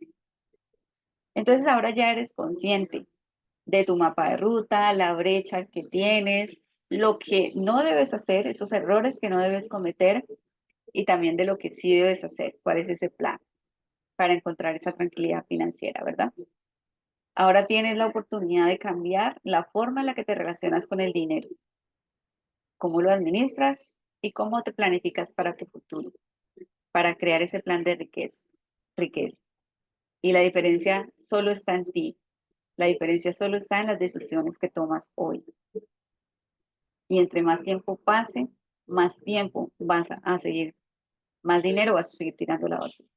Entonces, ahora ya eres consciente de tu mapa de ruta, la brecha que tienes, lo que no debes hacer, esos errores que no debes cometer y también de lo que sí debes hacer, cuál es ese plan para encontrar esa tranquilidad financiera, ¿verdad? Ahora tienes la oportunidad de cambiar la forma en la que te relacionas con el dinero, cómo lo administras y cómo te planificas para tu futuro, para crear ese plan de riqueza. Y la diferencia solo está en ti, la diferencia solo está en las decisiones que tomas hoy. Y entre más tiempo pase, más tiempo vas a seguir, más dinero vas a seguir tirando la basura.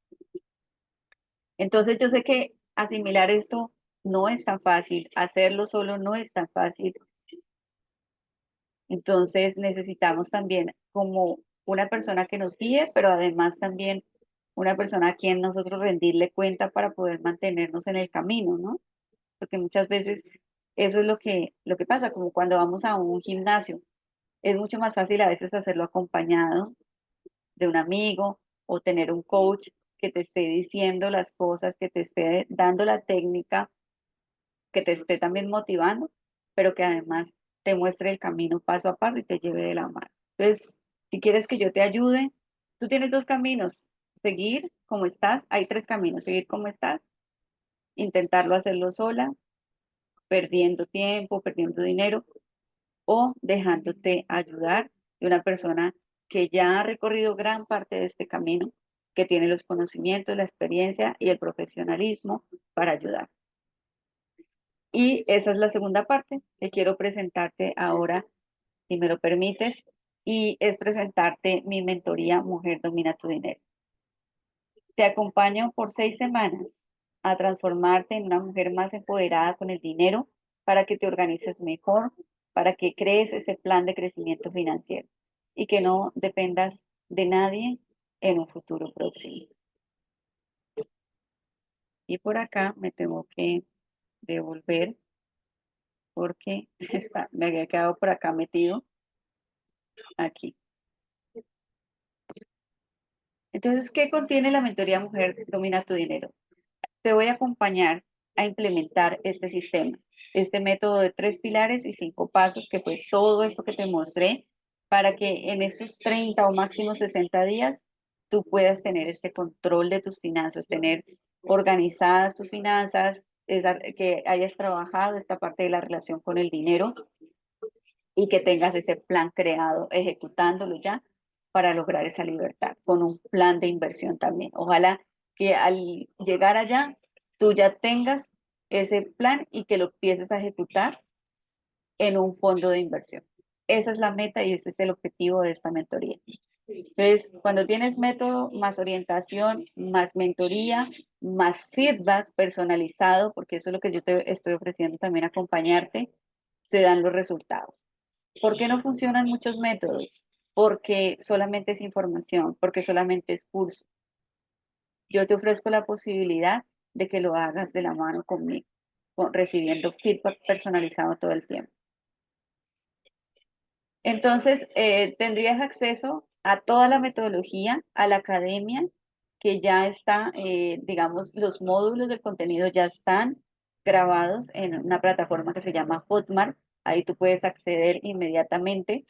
Entonces yo sé que asimilar esto no es tan fácil, hacerlo solo no es tan fácil. Entonces necesitamos también como una persona que nos guíe, pero además también una persona a quien nosotros rendirle cuenta para poder mantenernos en el camino, ¿no? Porque muchas veces eso es lo que pasa, como cuando vamos a un gimnasio. Es mucho más fácil a veces hacerlo acompañado de un amigo o tener un coach que te esté diciendo las cosas, que te esté dando la técnica, que te esté también motivando, pero que además te muestre el camino paso a paso y te lleve de la mano. Entonces, si quieres que yo te ayude, tú tienes dos caminos: seguir como estás, hay tres caminos: seguir como estás, intentarlo hacerlo sola, perdiendo tiempo, perdiendo dinero, o dejándote ayudar de una persona que ya ha recorrido gran parte de este camino, que tiene los conocimientos, la experiencia y el profesionalismo para ayudar. Y esa es la segunda parte que quiero presentarte ahora, si me lo permites, y es presentarte mi mentoría Mujer Domina tu Dinero. Te acompaño por 6 semanas a transformarte en una mujer más empoderada con el dinero para que te organices mejor, para que crees ese plan de crecimiento financiero y que no dependas de nadie en un futuro próximo. Y por acá me tengo que devolver porque me había quedado por acá metido aquí. Entonces, ¿qué contiene la mentoría Mujer Domina tu Dinero? Te voy a acompañar a implementar este sistema, este método de 3 pilares y 5 pasos, que fue todo esto que te mostré, para que en esos 30 o máximo 60 días tú puedas tener este control de tus finanzas, tener organizadas tus finanzas, que hayas trabajado esta parte de la relación con el dinero y que tengas ese plan creado, ejecutándolo ya para lograr esa libertad, con un plan de inversión también. Ojalá que al llegar allá tú ya tengas ese plan y que lo empieces a ejecutar en un fondo de inversión. Esa es la meta y ese es el objetivo de esta mentoría. Entonces, cuando tienes método, más orientación, más mentoría, más feedback personalizado, porque eso es lo que yo te estoy ofreciendo también, acompañarte, se dan los resultados. ¿Por qué no funcionan muchos métodos? Porque solamente es información, porque solamente es curso. Yo te ofrezco la posibilidad de que lo hagas de la mano conmigo, recibiendo feedback personalizado todo el tiempo. Entonces, tendrías acceso a toda la metodología, a la academia, que ya está, digamos, los módulos del contenido ya están grabados en una plataforma que se llama Hotmart. Ahí tú puedes acceder inmediatamente,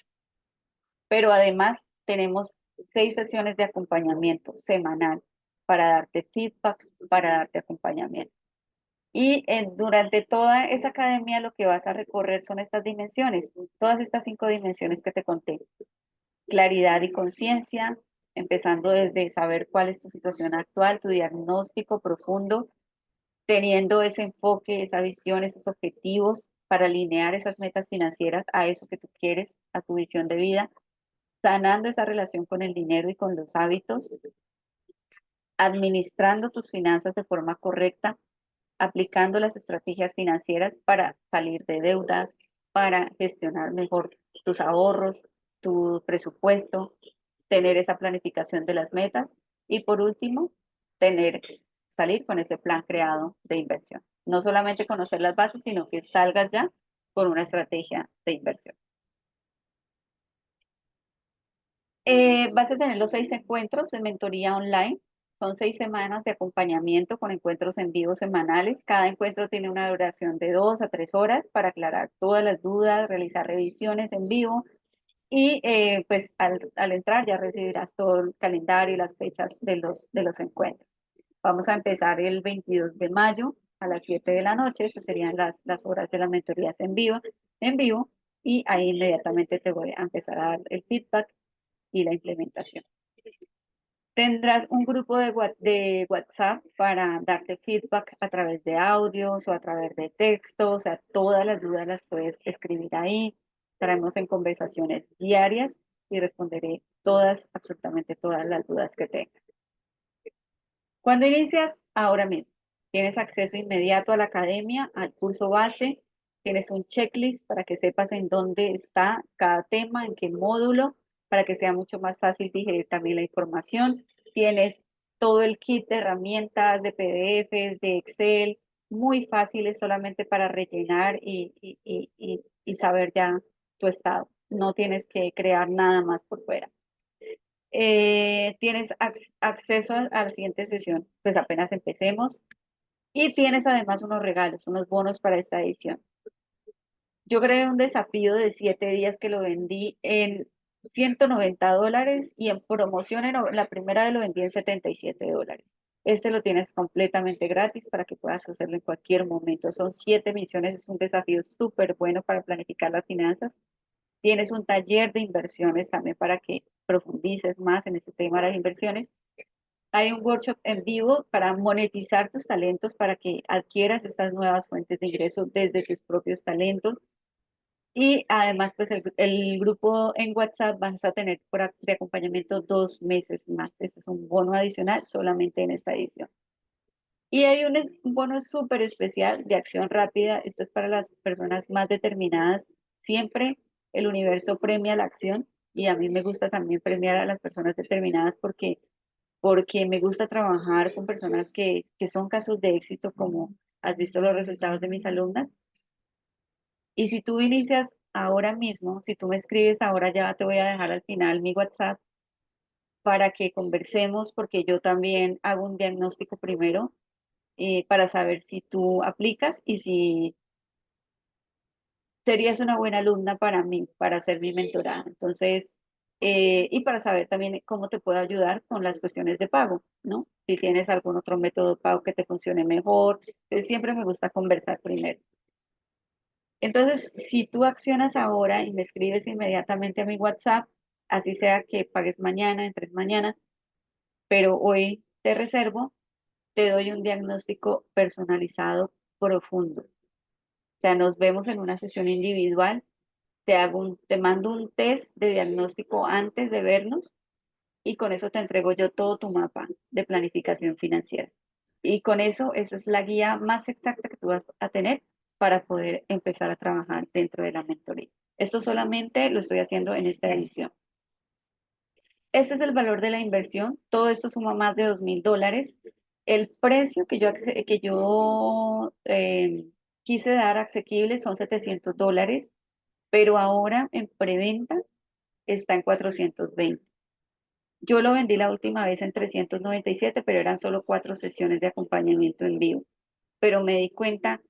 pero además tenemos 6 sesiones de acompañamiento semanal para darte feedback, para darte acompañamiento. Y durante toda esa academia lo que vas a recorrer son estas dimensiones, todas estas 5 dimensiones que te conté. Claridad y conciencia, empezando desde saber cuál es tu situación actual, tu diagnóstico profundo, teniendo ese enfoque, esa visión, esos objetivos para alinear esas metas financieras a eso que tú quieres, a tu visión de vida, sanando esa relación con el dinero y con los hábitos, administrando tus finanzas de forma correcta, aplicando las estrategias financieras para salir de deudas, para gestionar mejor tus ahorros, tu presupuesto, tener esa planificación de las metas y por último, salir con ese plan creado de inversión. No solamente conocer las bases, sino que salgas ya con una estrategia de inversión. Vas a tener los 6 encuentros de mentoría online. Son 6 semanas de acompañamiento con encuentros en vivo semanales. Cada encuentro tiene una duración de 2 a 3 horas para aclarar todas las dudas, realizar revisiones en vivo y pues al entrar ya recibirás todo el calendario y las fechas de los encuentros. Vamos a empezar el 22 de mayo a las 7 de la noche. Esas serían las horas de las mentorías en vivo y ahí inmediatamente te voy a empezar a dar el feedback y la implementación. Tendrás un grupo de WhatsApp para darte feedback a través de audios o a través de textos, o sea, todas las dudas las puedes escribir ahí. Estaremos en conversaciones diarias y responderé todas, absolutamente todas las dudas que tengas. Cuando inicias, ahora mismo, tienes acceso inmediato a la academia, al curso base, tienes un checklist para que sepas en dónde está cada tema, en qué módulo, para que sea mucho más fácil digerir también la información. Tienes todo el kit de herramientas, de PDFs, de Excel, muy fáciles solamente para rellenar y saber ya tu estado. No tienes que crear nada más por fuera. Tienes acceso a la siguiente sesión, pues apenas empecemos, y tienes además unos regalos, unos bonos para esta edición. Yo creé un desafío de 7 días que lo vendí en $190 y en promoción la primera vez lo vendí en $77. Este lo tienes completamente gratis para que puedas hacerlo en cualquier momento. Son 7 misiones, es un desafío súper bueno para planificar las finanzas. Tienes un taller de inversiones también para que profundices más en este tema de las inversiones. hay un workshop en vivo para monetizar tus talentos, para que adquieras estas nuevas fuentes de ingreso desde tus propios talentos. Y además, pues el grupo en WhatsApp vas a tener de acompañamiento 2 meses más. Este es un bono adicional solamente en esta edición. Y hay un bono súper especial de acción rápida. Este es para las personas más determinadas. Siempre el universo premia la acción y a mí me gusta también premiar a las personas determinadas porque me gusta trabajar con personas que son casos de éxito, como has visto los resultados de mis alumnas. Y si tú inicias ahora mismo, si tú me escribes ahora, ya te voy a dejar al final mi WhatsApp para que conversemos, porque yo también hago un diagnóstico primero para saber si tú aplicas y si serías una buena alumna para mí, para ser mi mentorada. Entonces, y para saber también cómo te puedo ayudar con las cuestiones de pago, ¿no? Si tienes algún otro método de pago que te funcione mejor, siempre me gusta conversar primero. Entonces, si tú accionas ahora y me escribes inmediatamente a mi WhatsApp, así sea que pagues mañana, entres mañana, pero hoy te reservo, te doy un diagnóstico personalizado profundo. O sea, nos vemos en una sesión individual, te mando un test de diagnóstico antes de vernos y con eso te entrego yo todo tu mapa de planificación financiera. Y con eso, esa es la guía más exacta que tú vas a tener para poder empezar a trabajar dentro de la mentoría. Esto solamente lo estoy haciendo en esta edición. Este es el valor de la inversión. Todo esto suma más de $2.000. El precio que yo quise dar asequible son $700, pero ahora en preventa está en 420. Yo lo vendí la última vez en 397, pero eran solo 4 sesiones de acompañamiento en vivo. Pero me di cuenta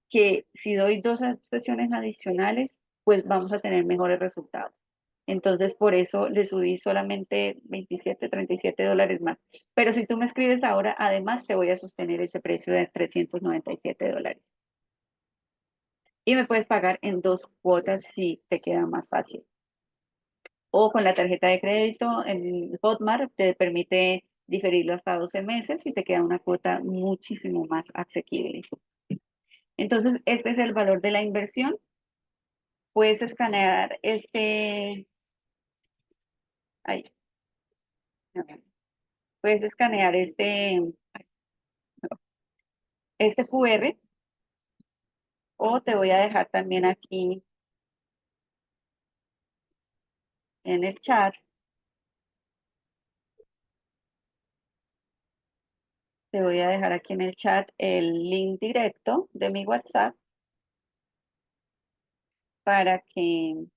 que si doy 2 sesiones adicionales, pues vamos a tener mejores resultados. Entonces, por eso le subí solamente 27, $37 más. Pero si tú me escribes ahora, además te voy a sostener ese precio de $397. Y me puedes pagar en 2 cuotas si te queda más fácil. O con la tarjeta de crédito en Hotmart te permite diferirlo hasta 12 meses y te queda una cuota muchísimo más asequible. Entonces, este es el valor de la inversión. Puedes escanear ay, no, puedes escanear este QR o te voy a dejar también aquí en el chat. Te voy a dejar aquí en el chat el link directo de mi WhatsApp para que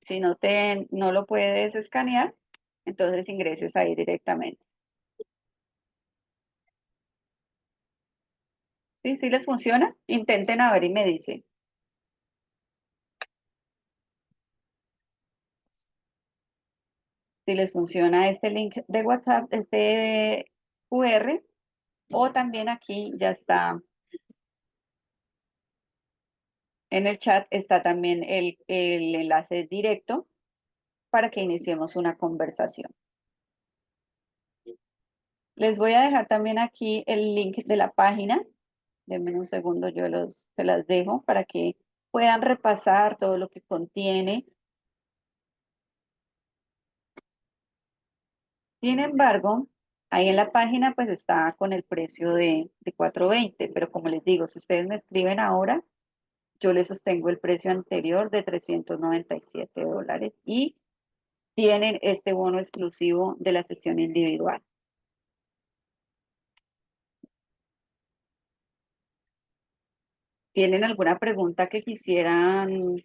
si no lo puedes escanear, entonces ingreses ahí directamente. ¿Sí? ¿Sí les funciona? Intenten a ver y me dicen. Si les funciona este link de WhatsApp, este QR, o también aquí ya está en el chat, está también el enlace directo para que iniciemos una conversación. Les voy a dejar también aquí el link de la página. Denme un segundo, se las dejo para que puedan repasar todo lo que contiene. Sin embargo, ahí en la página pues está con el precio de 420, pero como les digo, si ustedes me escriben ahora, yo les sostengo el precio anterior de $397 y tienen este bono exclusivo de la sesión individual. ¿Tienen alguna pregunta que quisieran